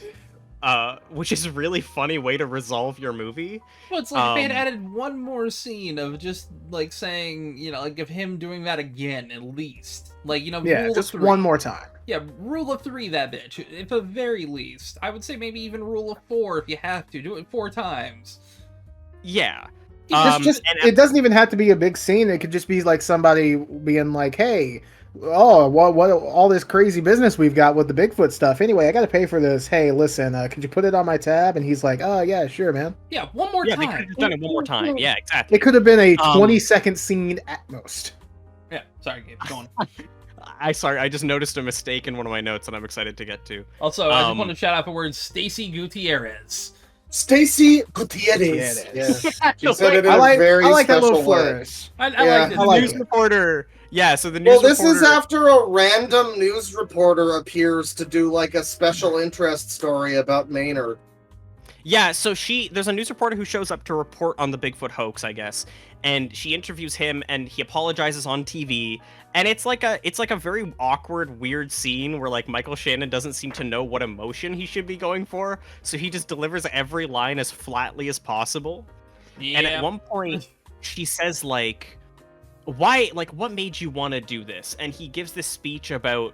which is a really funny way to resolve your movie. Well, it's like if they had added one more scene of just, saying, of him doing that again, at least. Rule just of 3. one more time. Yeah, rule of 3 that bitch, at the very least. I would say maybe even rule of 4 if you have to. Do it 4 times. Yeah. It doesn't even have to be a big scene. It could just be like somebody being like, "Hey, what all this crazy business we've got with the Bigfoot stuff. Anyway, I got to pay for this. Hey, listen, could you put it on my tab?" And he's like, "Oh yeah, sure, man." Yeah, one more time. Yeah, they could have done it one more time. Yeah, exactly. It could have been a 20-second scene at most. Yeah, sorry, Gabe, go on. I just noticed a mistake in one of my notes that I'm excited to get to. Also, I just want to shout out the word Stacy Gutierrez. Stacy Gutierrez. Yeah. She said it in a very like that little special way. flourish. I like it. The news reporter. Yeah, so the news reporter... Well, this is reporter... after a random news reporter appears to do a special interest story about Maynard. Yeah, so there's a news reporter who shows up to report on the Bigfoot hoax, I guess, and she interviews him, and he apologizes on TV, and it's like a very awkward, weird scene where Michael Shannon doesn't seem to know what emotion he should be going for, so he just delivers every line as flatly as possible. Yeah. And at one point, she says why, what made you want to do this? And he gives this speech about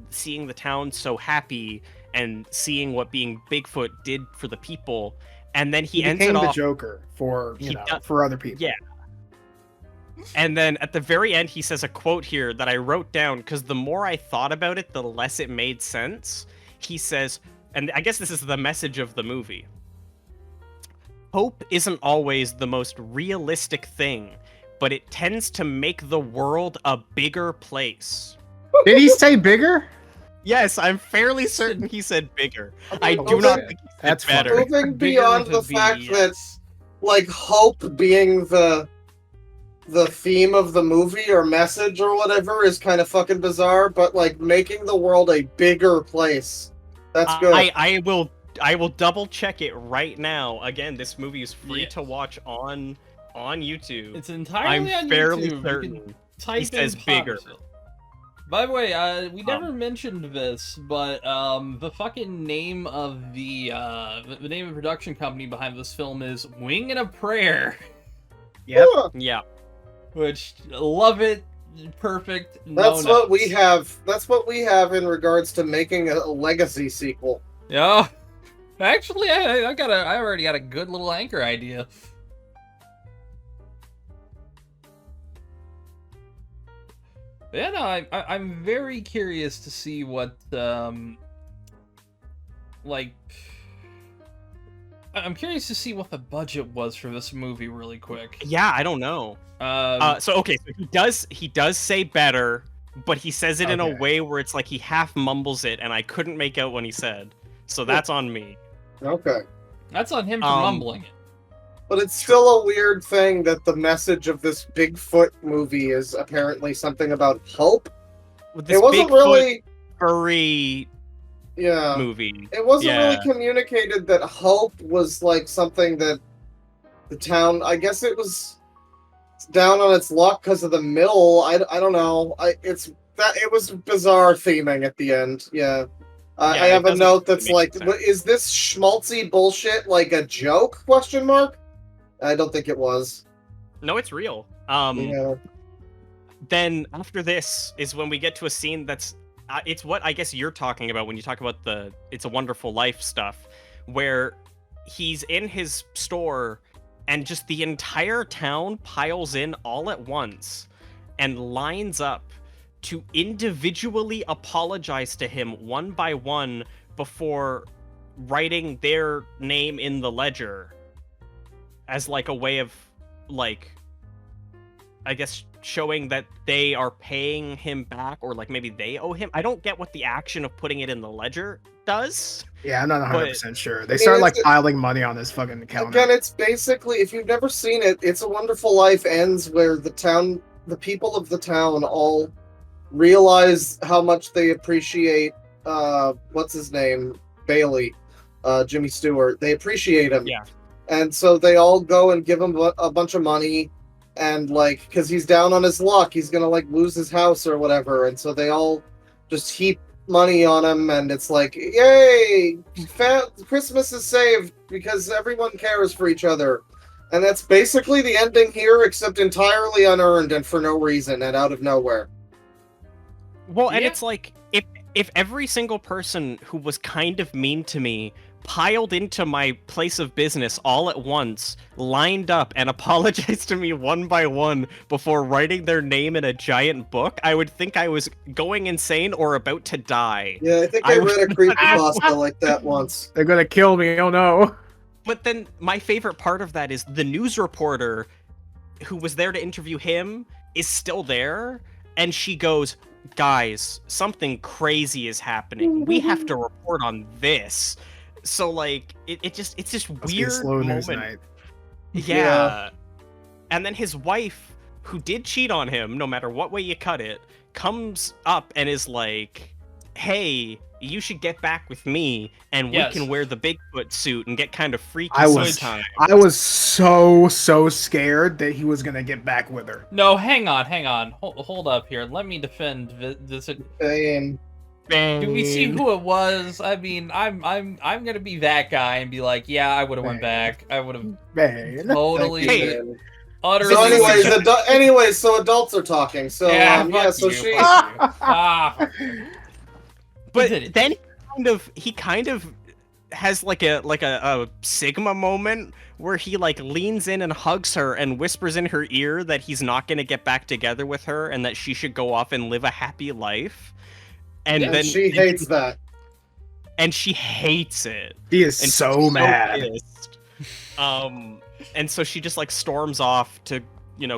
seeing the town so happy and seeing what being Bigfoot did for the people, and then he ends it off... became the Joker for for other people. Yeah. And then at the very end, he says a quote here that I wrote down because the more I thought about it, the less it made sense. He says, and I guess this is the message of the movie: hope isn't always the most realistic thing, but it tends to make the world a bigger place. Did he say bigger? Yes, I'm fairly certain he said bigger. I do not think he said better. Moving beyond the fact that, hope being the theme of the movie or message or whatever is kind of fucking bizarre, but, making the world a bigger place. That's good. I will double check it right now. Again, this movie is free to watch on YouTube. It's entirely on YouTube. I'm fairly certain he says bigger. By the way, we never mentioned this, but the fucking name of the name of the production company behind this film is Wing and a Prayer. Yep. Yeah. Which, love it. Perfect. That's what we have. That's what we have in regards to making a legacy sequel. Yeah. Actually, I already got a good little anchor idea. Yeah, no, I'm very curious to see what, I'm curious to see what the budget was for this movie really quick. Yeah, I don't know. So he does say better, but he says it in a way where it's he half mumbles it, and I couldn't make out what he said. So that's on me. Okay. That's on him for mumbling it. But it's still a weird thing that the message of this Bigfoot movie is apparently something about hope. With this It wasn't Bigfoot really furry yeah movie. It wasn't Yeah. really communicated that hope was like something that the town. I guess it was down on its luck because of the mill. I don't know. It was bizarre theming at the end. Yeah. I it have a doesn't note that's make like, sense. is this schmaltzy bullshit like a joke? Question mark. I don't think it was. No, it's real. Yeah. Then after this is when we get to a scene that's it's what I guess you're talking about when you talk about the It's a Wonderful Life stuff, where he's in his store and just the entire town piles in all at once and lines up to individually apologize to him one by one before writing their name in the ledger as like a way of like, I guess, showing that they are paying him back, or like maybe they owe him. I don't get what the action of putting it in the ledger does. Yeah, I'm not 100% But- sure. They start it's like a- piling money on this fucking account. Again, it's basically, if you've never seen it, It's a Wonderful Life ends where the people of the town all realize how much they appreciate, what's his name? Bailey, Jimmy Stewart. They appreciate him. Yeah. And so they all go and give him a bunch of money, and like, because he's down on his luck, he's gonna like lose his house or whatever, and so they all just heap money on him, and it's like, yay, Christmas is saved because everyone cares for each other. And that's basically the ending here, except entirely unearned and for no reason and out of nowhere. Well, and Yeah. it's like if every single person who was kind of mean to me piled into my place of business all at once, lined up and apologized to me one by one before writing their name in a giant book, I would think I was going insane or about to die. Yeah, I think I I read a creepypasta like that once. They're gonna kill me. Oh no. But then my favorite part of that is the news reporter who was there to interview him is still there, and she goes, "Guys, something crazy is happening. We have to report on this." So like it's just Must be a weird slow news moment. night. Yeah. And then his wife, who did cheat on him, no matter what way you cut it, comes up and is like, "Hey, you should get back with me, and Yes. we can wear the Bigfoot suit and get kind of freaky I was sometime." I was so scared that he was gonna get back with her. No, hang on. Hold up here. Let me defend this. Do we see who it was? I mean, I'm gonna be that guy and be like, yeah, I would have went back. I would have Man. totally, Hey, utterly. So anyways, so adults are talking. So Yeah, fuck so you, she fuck you. Ah, But did it. then he kind of has like a Sigma moment where he like leans in and hugs her and whispers in her ear that he's not gonna get back together with her and that she should go off and live a happy life. And and then she hates that. and she hates it. He is And so she's mad. pissed. And so she just like storms off to,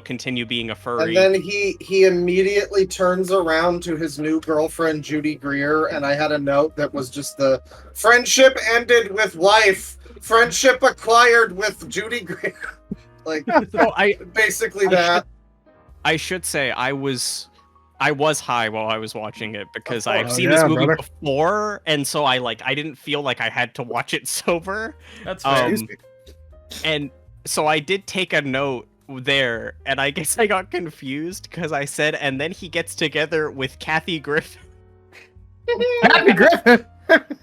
continue being a furry. And then he immediately turns around to his new girlfriend Judy Greer, and I had a note that was just the friendship ended with wife, friendship acquired with Judy Greer. Like So basically that. I should say I was high while I was watching it because Of course. I've seen Oh, this yeah, movie brother. before, and so I didn't feel like I had to watch it sober. that's fair. Excuse me. And so I did take a note there, and I guess I got confused because I said, and then he gets together with Kathy Griffin. Happy Griffin.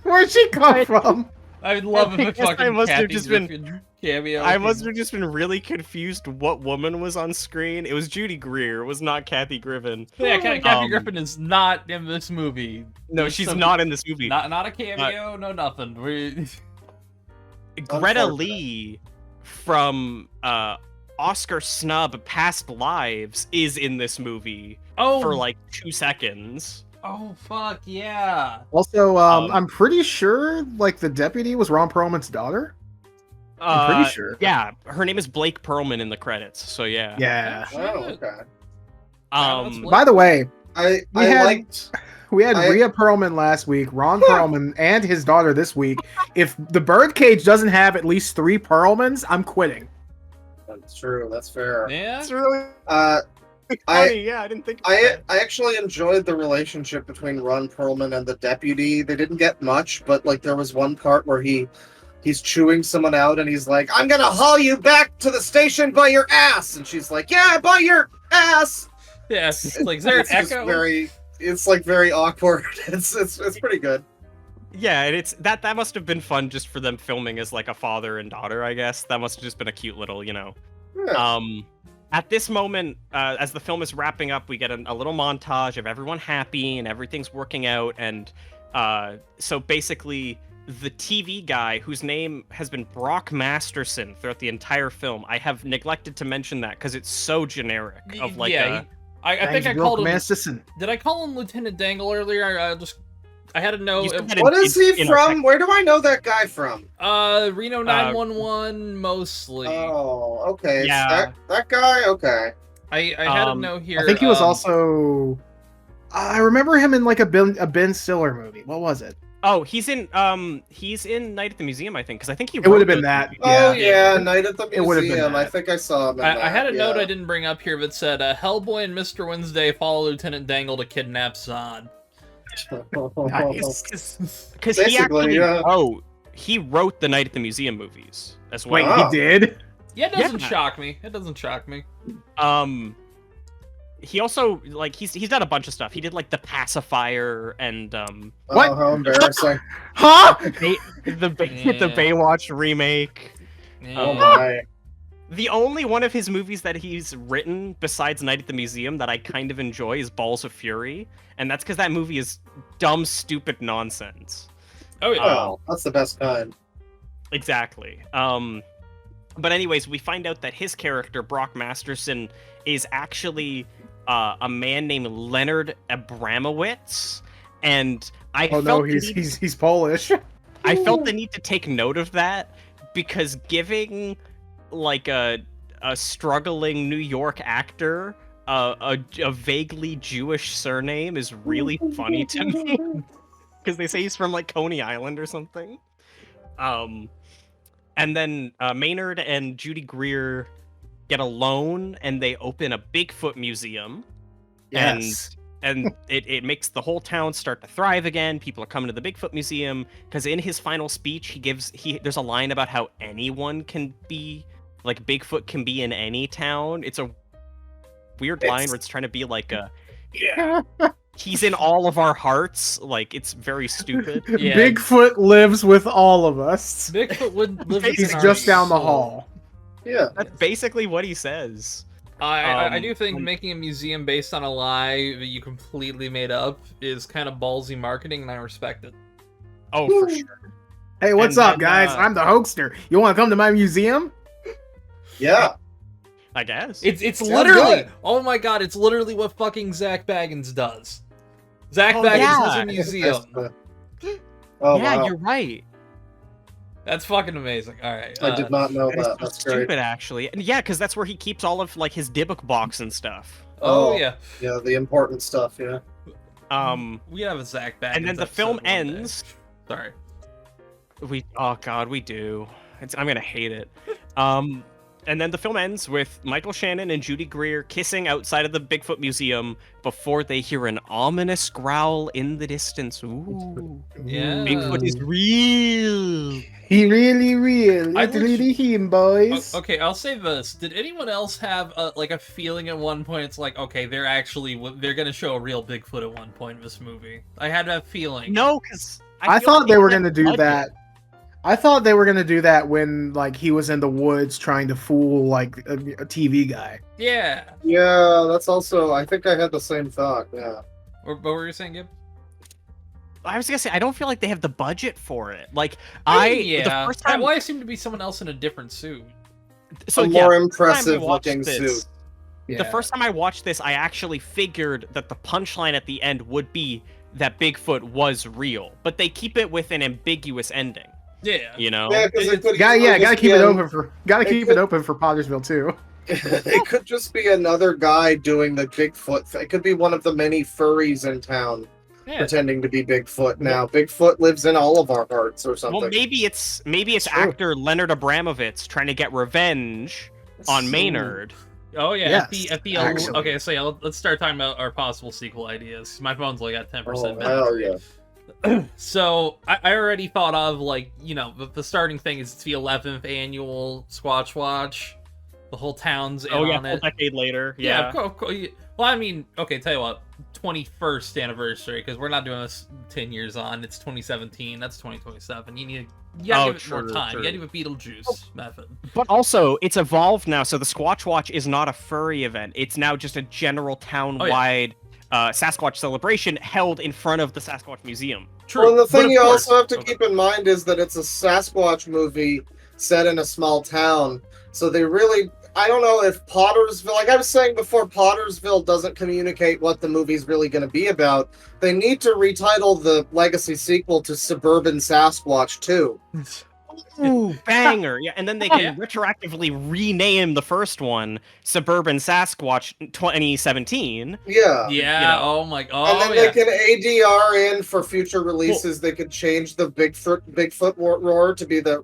Where'd she come from? I would love if I a guess I fucking must have Kathy just been- Griffin cameo. I must have just been really confused what woman was on screen. It was Judy Greer. It was not Kathy Griffin. Yeah, Kathy Um, Griffin is not in this movie. No, There's she's some- not in this movie. Not a cameo, no nothing. Greta Unfortunate. Lee from Oscar snub Past Lives is in this movie Oh, for like 2 seconds. oh fuck yeah. Also, Um, I'm pretty sure like the deputy was Ron Perlman's daughter. I'm pretty sure. Yeah, her name is Blake Perlman in the credits. So yeah. Yeah. Oh, Shit. okay. Um, By the way, I had- liked. we had I- Rhea Perlman last week, Ron Perlman, and his daughter this week. If the Birdcage doesn't have at least 3 Perlmans, I'm quitting. It's true. That's fair. Yeah. It's really Uh, funny. I didn't think. I actually enjoyed the relationship between Ron Perlman and the deputy. They didn't get much, but like there was one part where he's chewing someone out and he's like, "I'm gonna haul you back to the station by your ass," and she's like, "Yeah, by your ass." Yeah. It's like, is there an It's just echo? it's like very awkward. It's pretty good. Yeah, and it's that must have been fun just for them filming as like a father and daughter, I guess. That must have just been a cute little, Yeah. At this moment, as the film is wrapping up, we get a little montage of everyone happy and everything's working out. And so basically, the TV guy, whose name has been Brock Masterson throughout the entire film, I have neglected to mention that because it's so generic. Of like, I think I called him. Masterson. Did I call him Lieutenant Dangle earlier? I had to know. What is he from? Where do I know that guy from? Reno 911 mostly. Oh, okay. Yeah. That guy. Okay. I had a note here. I think he was also. I remember him in like a Ben Stiller movie. What was it? Oh, he's in Night at the Museum, I think, because I think he. It would have been that. Oh yeah, Night at the It would have been Museum. that. I think I saw him. I had a note I didn't bring up here that said, "Hellboy and Mr. Wednesday follow Lieutenant Dangle to kidnap Zod." Because he Basically, actually yeah. he wrote the Night at the Museum movies as well. Wait, Wow. he did? Yeah, it doesn't Yeah. shock me. It doesn't shock me. He also like he's done a bunch of stuff. He did like The Pacifier and What? Oh, how embarrassing! Huh? the Yeah. Baywatch remake. Yeah. Oh my! The only one of his movies that he's written besides Night at the Museum that I kind of enjoy is Balls of Fury, and that's because that movie is dumb, stupid nonsense. Oh yeah. Oh, that's the best kind. Exactly. But anyways, we find out that his character Brock Masterson is actually a man named Leonard Abramowitz, and I Oh felt no, the need- he's Polish. I felt the need to take note of that because giving like a struggling New York actor a vaguely Jewish surname is really funny to me because they say he's from like Coney Island or something. And then Maynard and Judy Greer get a loan and they open a Bigfoot museum. Yes. And it makes the whole town start to thrive again. People are coming to the Bigfoot Museum because in his final speech, there's a line about how anyone can be, like Bigfoot can be in any town. It's a weird line where it's trying to be like he's in all of our hearts. Like it's very stupid. Yeah. Bigfoot lives with all of us. Bigfoot would live He's in our just down the soul. hall. Yeah. That's basically what he says. I do think making a museum based on a lie that you completely made up is kind of ballsy marketing, and I respect it. Oh, for sure. Hey, what's And up, then, guys? I'm the hoaxer. You want to come to my museum? Yeah. I guess. It's Sounds literally, good. oh my god, it's literally what fucking Zach Baggins does. Zach Oh, Baggins yeah. has a museum. Oh yeah, wow! you're right. That's fucking amazing. All right. I did not know That is that. so That's stupid, great. actually. And yeah, because that's where he keeps all of like his Dybbuk box and stuff. Oh Oh. yeah, Yeah, the important stuff. Yeah. we have a Zach Baggins. And then the episode film one day. ends. Sorry. Oh god, we do. I'm gonna hate it. And then the film ends with Michael Shannon and Judy Greer kissing outside of the Bigfoot Museum before they hear an ominous growl in the distance. Ooh, Yeah. Bigfoot is real. He really real. I It's would- really him, boys. Okay, I'll say this. Did anyone else have a feeling at one point? It's like, okay, they're gonna show a real Bigfoot at one point in this movie. I had that feeling. No, because I thought they were gonna do that. I thought they were gonna do that when like he was in the woods trying to fool like a TV guy. Yeah. Yeah, that's also. I think I had the same thought. Yeah. What were you saying, Gabe? I was gonna say I don't feel like they have the budget for it. Like Yeah. the first time, Why seemed to be someone else in a different suit? so a yeah, more the first time I impressive watched looking this- suit. Yeah. The first time I watched this, I actually figured that the punchline at the end would be that Bigfoot was real, but they keep it with an ambiguous ending. Yeah. You know? Yeah, because it could gotta easily gotta just keep be it a- open for it could- open for Pottersville too. It could just be another guy doing the Bigfoot. It could be one of the many furries in town Yeah. pretending to be Bigfoot. Now, Bigfoot lives in all of our hearts, or something. Well, maybe it's True. actor Leonard Abramowitz trying to get revenge on Maynard. Oh yeah, Yes, FP okay, so yeah, let's start talking about our possible sequel ideas. My phone's only got 10% hell yeah. So I already thought of, like, you know, the starting thing is it's the 11th annual Squatch Watch. The whole town's in on it. A decade later. Yeah, of course. Well, I mean, okay, tell you what, 21st anniversary, because we're not doing this 10 years on. It's 2017. That's 2027. You gotta give it more time. True. You gotta do a Beetlejuice method. But also, it's evolved now, so the Squatch Watch is not a furry event. It's now just a general town-wide Sasquatch celebration held in front of the Sasquatch Museum. True. Well, and the thing you course, also have to keep in mind is that it's a Sasquatch movie set in a small town. So they really, I don't know if Pottersville, like I was saying before, Pottersville doesn't communicate what the movie's really going to be about. They need to retitle the Legacy sequel to Suburban Sasquatch 2. Ooh, banger! Yeah, and then they can retroactively rename the first one Suburban Sasquatch 2017. Yeah. Yeah. You know. Oh my god. And then they can ADR in for future releases. They could change the Bigfoot roar to be the.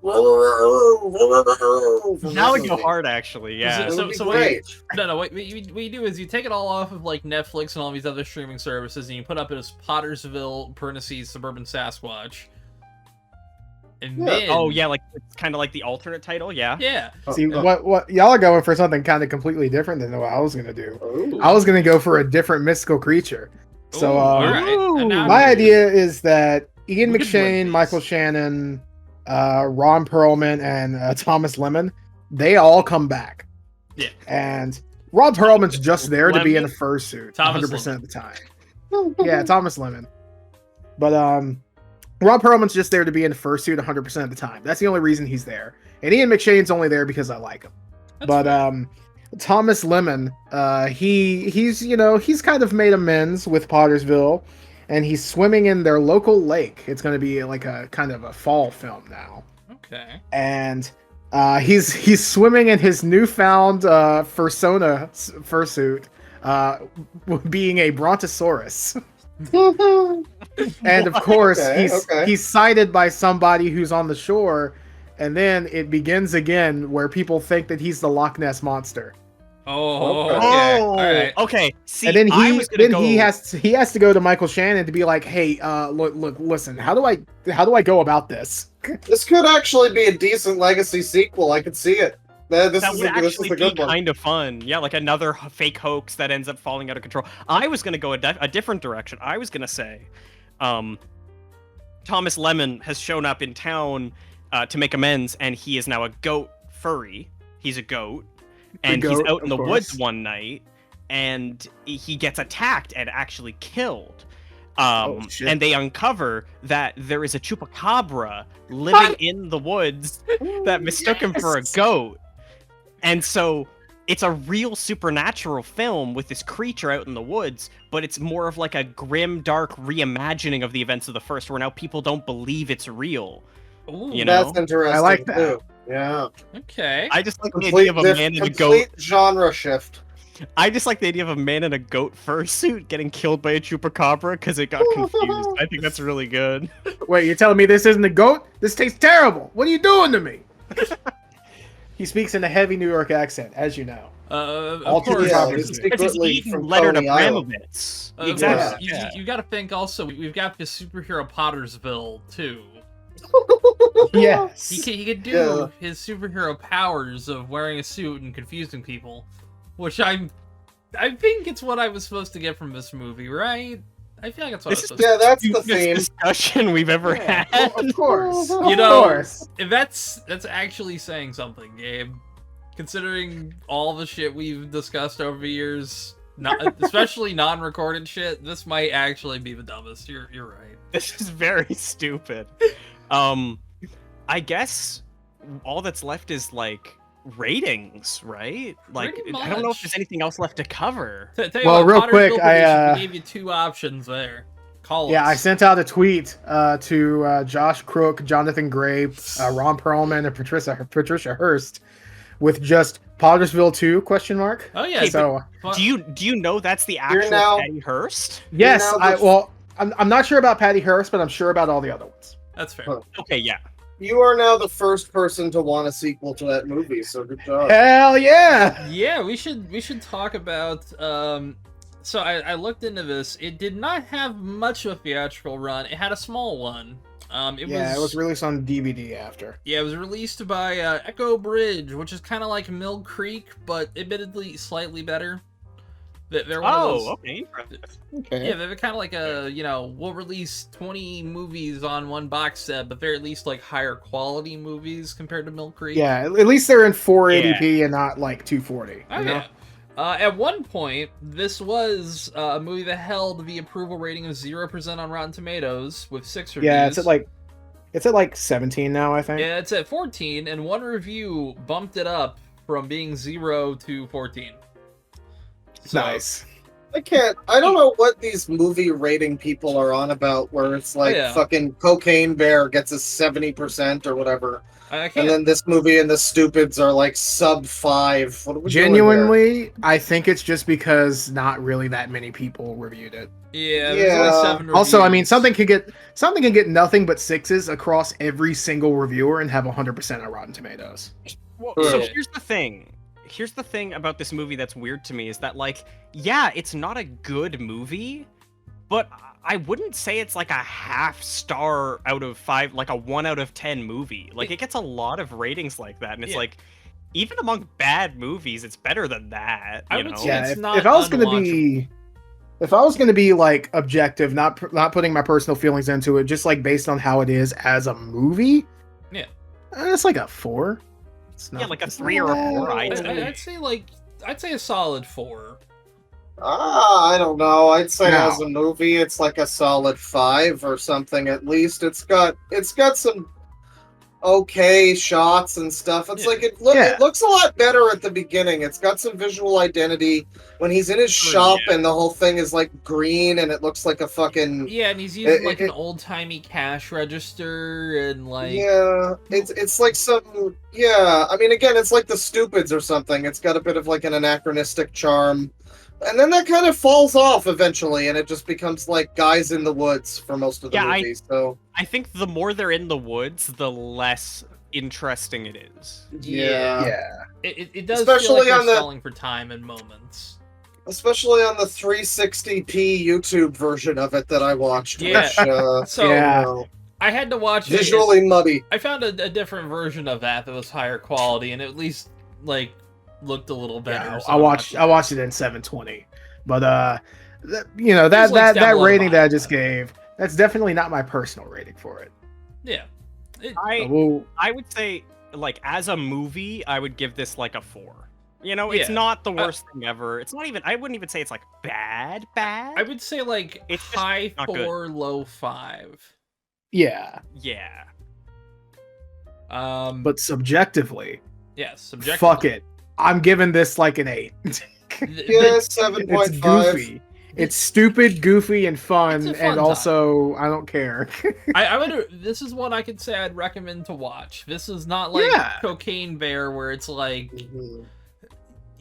That would go hard, actually. Yeah. So great. What you do is you take it all off of like Netflix and all these other streaming services, and you put up as Pottersville, parentheses, Suburban Sasquatch. And then, like it's kind of like the alternate title. Yeah. See, what y'all are going for something kind of completely different than what I was gonna do. Ooh. I was gonna go for a different mystical creature. So, all right. my idea is that Ian We could blend McShane, these. Michael Shannon, Ron Perlman, and Thomas Lemon, they all come back. Yeah. And Ron Perlman's just there to be in a Lemon? fursuit Thomas 100% of the time. Yeah, Thomas Lemon. But Ron Perlman's just there to be in a fursuit 100% of the time. That's the only reason he's there. And Ian McShane's only there because I like him. That's Thomas Lemon, he's kind of made amends with Pottersville, and he's swimming in their local lake. It's going to be like a kind of a fall film now. Okay. And he's swimming in his newfound fursona fursuit, being a brontosaurus. And of course, he's sighted by somebody who's on the shore, and then it begins again where people think that he's the Loch Ness monster. Oh, okay. All right. Okay. See, And then he he has to go to Michael Shannon to be like, "Hey, look, listen, how do I go about this?" This could actually be a decent Legacy sequel. I could see it. This that is would a actually be good one. kind of fun. Yeah, like another fake hoax that ends up falling out of control. I was going to go a different direction. I was going to say, Thomas Lemon has shown up in town to make amends, and he is now a goat furry. He's a goat, and he's out in the woods one night, and he gets attacked and actually killed. And they uncover that there is a chupacabra living in the woods that mistook him for a goat. And so it's a real supernatural film with this creature out in the woods, but it's more of like a grim, dark reimagining of the events of the first, where now people don't believe it's real. Ooh, You know? That's interesting. I like that. Too. Yeah. Okay. I just like the idea of a man in a goat. Complete genre shift. I just like the idea of a man in a goat fursuit getting killed by a chupacabra because it got confused. I think that's really good. Wait, you're telling me this isn't a goat? This tastes terrible. What are you doing to me? He speaks in a heavy New York accent, as you know. Of course. Yeah, He's he's Because he's secretly eating from Leonard Coney Island. Abramovitz. Exactly. Yeah. You got to think also. We've got the superhero Pottersville too. Yes. He could do his superhero powers of wearing a suit and confusing people, which I think it's what I was supposed to get from this movie, right? I feel like that's what I was supposed to. Yeah, that's the Stupidest theme. discussion we've ever had. Of course. You know, if that's actually saying something, Gabe. Considering all the shit we've discussed over the years, especially non-recorded shit, this might actually be the dumbest. You're right. This is very stupid. I guess all that's left is like ratings, right? Like Pretty I don't know if much. there's anything else left to cover. Tell you Well, what, real Pottersville quick, Edition, we gave you two options there. Call Yeah, us. I sent out a tweet to Josh Crook, Jonathan Gray, Ron Perlman, and Patricia Hurst with just Pottersville 2 ? Oh yeah. So Do you know that's the actual now- Patty Hearst? yes, now the- I'm not sure about Patty Hearst, but I'm sure about all the other ones. That's fair. Huh. Okay, yeah. You are now the first person to want a sequel to that movie, so good job. Hell yeah! Yeah, we should talk about. So I looked into this. It did not have much of a theatrical run. It had a small one. It was released on DVD after. Yeah, it was released by Echo Bridge, which is kind of like Mill Creek, but admittedly slightly better. They're one of those, okay. Okay. Yeah, they're kind of like we'll release 20 movies on one box set, but they're at least like higher quality movies compared to Mill Creek. Yeah, at least they're in 480p and not like 240. Oh, yeah. At one point, this was a movie that held the approval rating of 0% on Rotten Tomatoes with 6 reviews. Yeah, it's at like 17 now, I think. Yeah, it's at 14, and one review bumped it up from being 0 to 14. So, nice. I don't know what these movie rating people are on about, where it's like fucking Cocaine Bear gets a 70% or whatever. And then this movie and the Stupids are like sub 5. What are we Genuinely, I think it's just because not really that many people reviewed it. Yeah, there's only 7 reviews. Also, I mean, something can get nothing but 6s across every single reviewer and have 100% on Rotten Tomatoes. Well, so here's the thing. Here's the thing about this movie that's weird to me is that, like, yeah, it's not a good movie, but I wouldn't say it's like a half star out of 5, like a 1 out of 10 movie. Like, it gets a lot of ratings like that, and it's like, even among bad movies, it's better than that. You know? It's not if I was gonna be like objective, not putting my personal feelings into it, just like based on how it is as a movie, it's like a 4. Like a 3 or a 4. I'd say a solid 4. I don't know. I'd say as a movie, it's like a solid 5 or something at least. It's got some okay shots and stuff. It's like it looks a lot better at the beginning. It's got some visual identity when he's in his shop and the whole thing is like green and it looks like a fucking and he's using like an old-timey cash register and like it's like some I mean, again, it's like the Stupids or something. It's got a bit of like an anachronistic charm. And then that kind of falls off eventually, and it just becomes like Guys in the Woods for most of the movies. I think the more they're in the woods, the less interesting it is. It does especially feel like they're stalling for time in moments. Especially on the 360p YouTube version of it that I watched. Which, I had to watch visually muddy. I found a different version of that was higher quality, and at least like looked a little better. I watched it in 720, but that rating that I just gave, that's definitely not my personal rating for it. I would say, like, as a movie, I would give this like a 4. You know, it's not the worst thing ever. It's not even. I wouldn't even say it's like bad. I would say like it's high 4, low 5. Yeah. But subjectively, fuck it. I'm giving this like an 8. 7.5. It's goofy. It's stupid, goofy, and fun and also I don't care. I would. This is one I could say I'd recommend to watch. This is not like Cocaine Bear where it's like.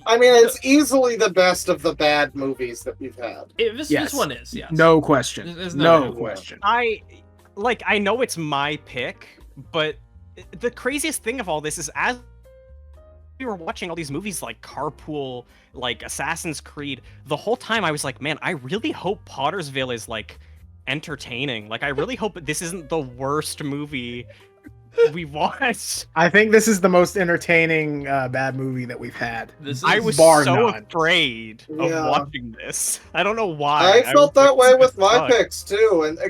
I mean, it's easily the best of the bad movies that we've had. This one is, yes. No question. There's no question. I know it's my pick, but the craziest thing of all this is as we were watching all these movies like Carpool, like Assassin's Creed, the whole time I was like, man, I really hope Pottersville is like entertaining. Like, I really hope this isn't the worst movie we watched. I think this is the most entertaining bad movie that we've had. I was so afraid of watching this. I don't know why. I felt that way with my picks too, and I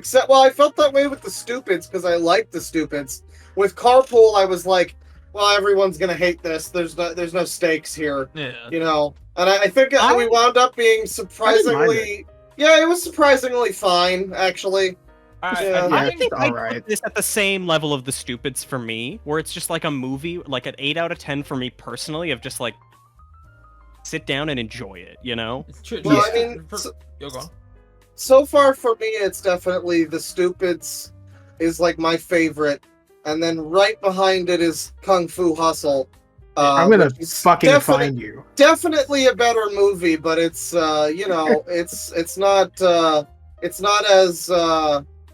felt that way with the Stupids because I liked the Stupids. With Carpool, I was like, well, everyone's gonna hate this. There's no stakes here, you know. And I think we wound up being surprisingly, it was surprisingly fine, actually. I think I put this at the same level of the Stupids for me, where it's just like a movie, like an 8 out of 10 for me personally, of just like sit down and enjoy it, you know. It's true. Well, I mean, so far for me, it's definitely the Stupids is like my favorite. And then right behind it is Kung Fu Hustle. I'm gonna fucking find you. Definitely a better movie, but it's it's not as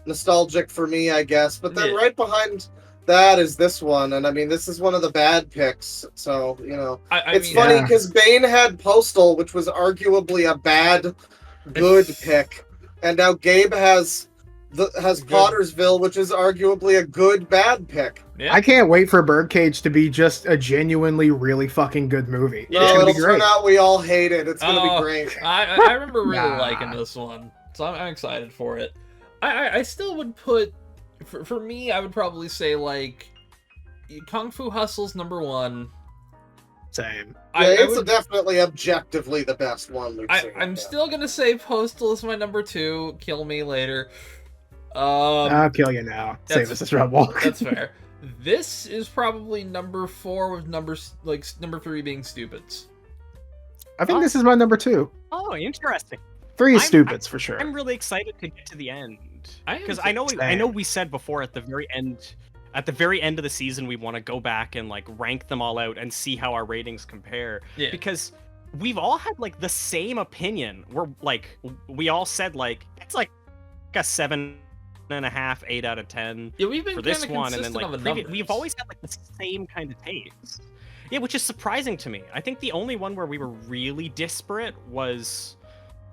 nostalgic for me, I guess. But then right behind that is this one, and I mean, this is one of the bad picks. So it's mean, funny because Bane had Postal, which was arguably a bad, good pick, and now Gabe has Pottersville, which is arguably a good bad pick. Yeah. I can't wait for Birdcage to be just a genuinely really fucking good movie. No, it'll turn out we all hate it. It's gonna be great. I remember really liking this one, so I'm excited for it. I still would put, for me, I would probably say like Kung Fu Hustle's number 1. Same. It's definitely objectively the best one we've seen. I'm still gonna say Postal is my number 2. Kill me later. I'll kill you now. Save us the trouble. That's fair. This is probably number 4 with number 3 being Stupids. I think this is my number 2. Oh, interesting. 3 is Stupids for sure. I'm really excited to get to the end because I know we said before at the very end of the season we want to go back and like rank them all out and see how our ratings compare. Yeah. Because we've all had like the same opinion. We all said like it's like a 7.5, 8 out of 10. Yeah, we've been for this one, and then like we've always had like the same kind of takes. Yeah, which is surprising to me. I think the only one where we were really disparate was,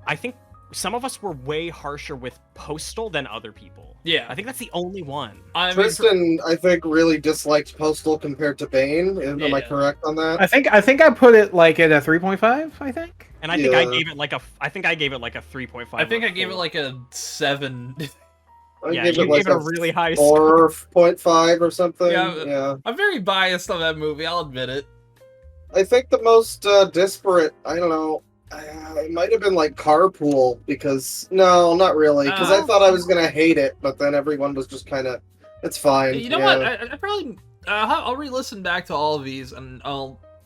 I think some of us were way harsher with Postal than other people. Yeah, I think that's the only one. Tristan, I think, really disliked Postal compared to Bane. Am I correct on that? I think I put it like at a 3.5. I think, and I think I gave it like a 3.5. I think I gave it like a 7. You gave it a really high 4.5 or something. Yeah, I'm very biased on that movie. I'll admit it. I think the most disparate, I don't know, it might have been like Carpool, because no, not really, because I thought I was gonna hate it, but then everyone was just kind of, it's fine. You know what? I probably I'll re-listen back to all of these, and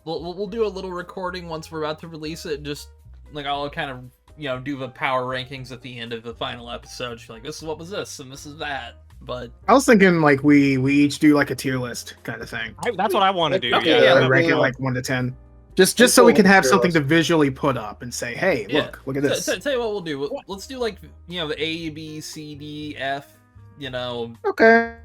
we'll do a little recording once we're about to release it. Just like I'll kind of do the power rankings at the end of the final episode. She's like, this is what was this, and this is that. But I was thinking like we each do like a tier list kind of thing. That's what I want to do. Okay, yeah, rank it like 1 to 10. Just so we can have something to visually put up and say, hey, look at this. Tell you what we'll do. Let's do like the A, B, C, D, F. Okay.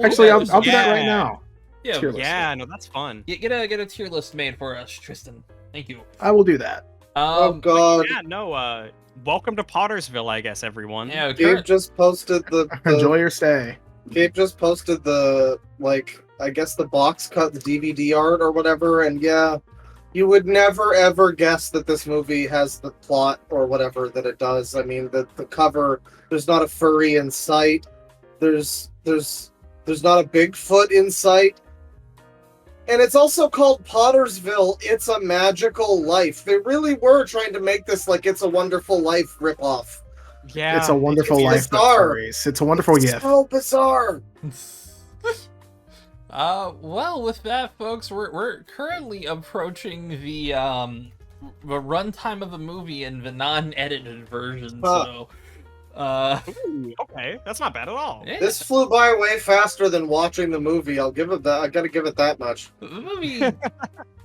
Actually, I'll do that right now. Yeah. No, that's fun. Get a tier list made for us, Tristan. Thank you. I will do that. Oh God. Yeah. No. Welcome to Pottersville, I guess, everyone. Yeah. Gabe just posted the enjoy your stay. Gabe just posted the I guess the box cut, the DVD art or whatever, and yeah. You would never ever guess that this movie has the plot or whatever that it does. I mean, the cover, there's not a furry in sight. There's not a Bigfoot in sight. And it's also called Pottersville, It's a Magical Life. They really were trying to make this like It's a Wonderful Life ripoff. Yeah. It's a Wonderful Life. It's a wonderful gift. So bizarre. Well, with that, folks, we're currently approaching the runtime of the movie in the non-edited version. So, Ooh, okay, that's not bad at all. Yeah. This flew by way faster than watching the movie. I'll give it that. I gotta give it that much. The movie,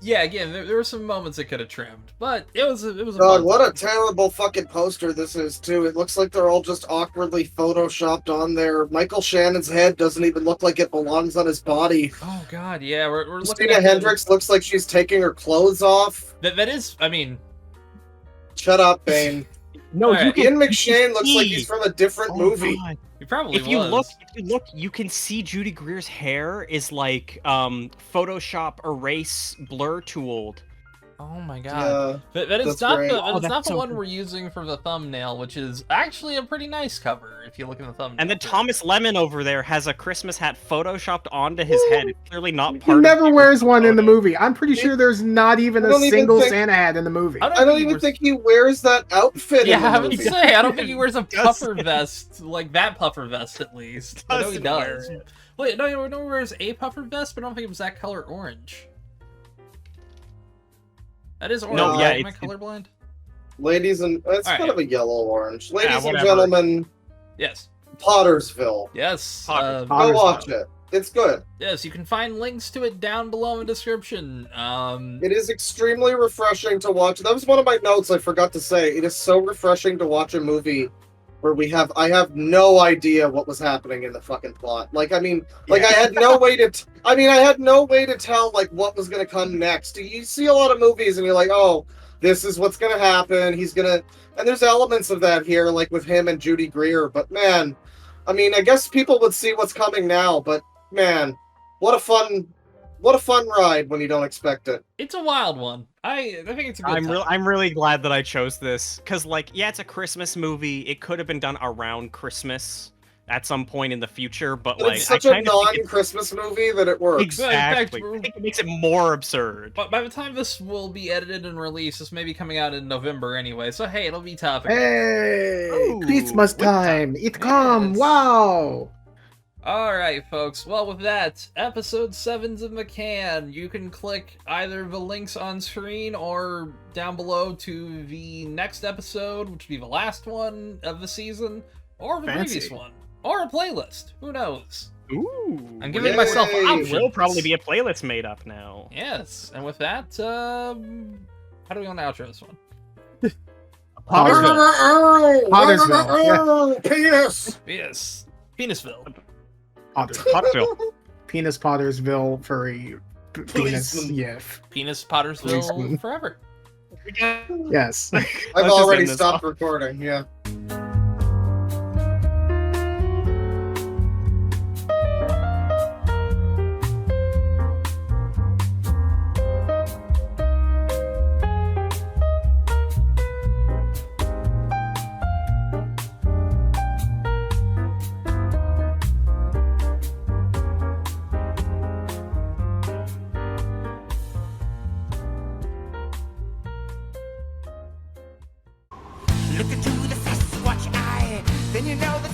yeah. Again, there were some moments it could have trimmed, but it was a God, what a terrible fucking poster this is too. It looks like they're all just awkwardly photoshopped on there. Michael Shannon's head doesn't even look like it belongs on his body. Oh God, yeah. We're looking Christina at Hendricks looks like she's taking her clothes off. That is, I mean, shut up, Bane. No, right. Ian McShane looks like he's from a different movie. God. he probably If you look, you can see Judy Greer's hair is like Photoshop erase blur tooled. Oh my God. Yeah, That is that's not great. the one we're using for the thumbnail, which is actually a pretty nice cover if you look in the thumbnail. And then Thomas Lemon over there has a Christmas hat photoshopped onto his head. It's clearly not part He of never the wears one in the photo. movie. I'm pretty sure there's not even a single Santa hat in the movie. I don't even think he wears that outfit. Yeah, in the I would movie. say I don't think he wears a does. puffer vest like that puffer vest at least. I know he Doesn't does. wear it. Wait, no, he wears a puffer vest, but I don't think it was that color orange. That is orange. No, yeah, Am I it's- colorblind? Ladies and it's All kind right. of a yellow orange. Ladies and whatever. gentlemen, Yes. Pottersville. Yes. Potter- Go watch it. It's good. Yes, you can find links to it down below in the description. It is extremely refreshing to watch. That was one of my notes I forgot to say. It is so refreshing to watch a movie where I have no idea what was happening in the fucking plot. Like, I mean, like, I had no way to tell, like, what was gonna come next. You see a lot of movies and you're like, oh, this is what's gonna happen, and there's elements of that here, like with him and Judy Greer, but man, I mean, I guess people would see what's coming now, but man, what a fun ride when you don't expect it. It's a wild one. I think it's a good time. I'm really glad that I chose this, because, like, yeah, it's a Christmas movie. It could have been done around Christmas at some point in the future, but like, it's such a non-Christmas movie that it works. Exactly. In fact, I think it makes it more absurd. But by the time this will be edited and released, this may be coming out in November anyway, so hey, it'll be tough. Hey! Christmas time! It come! Wow! Alright, folks. Well, with that, episode 7's in the can. You can click either the links on screen or down below to the next episode, which would be the last one of the season, or the previous one, or a playlist. Who knows? Ooh. I'm giving myself options. There will probably be a playlist made up now. Yes, and with that, how do we want to outro this one? Pottersville. Pottersville. Penis. Yes. Penisville. Pottersville. Penis Pottersville furry penis. Yeah. Penis Pottersville forever. Yes. I've already stopped recording. Yeah. Look into the Sasquatch eye, then you know that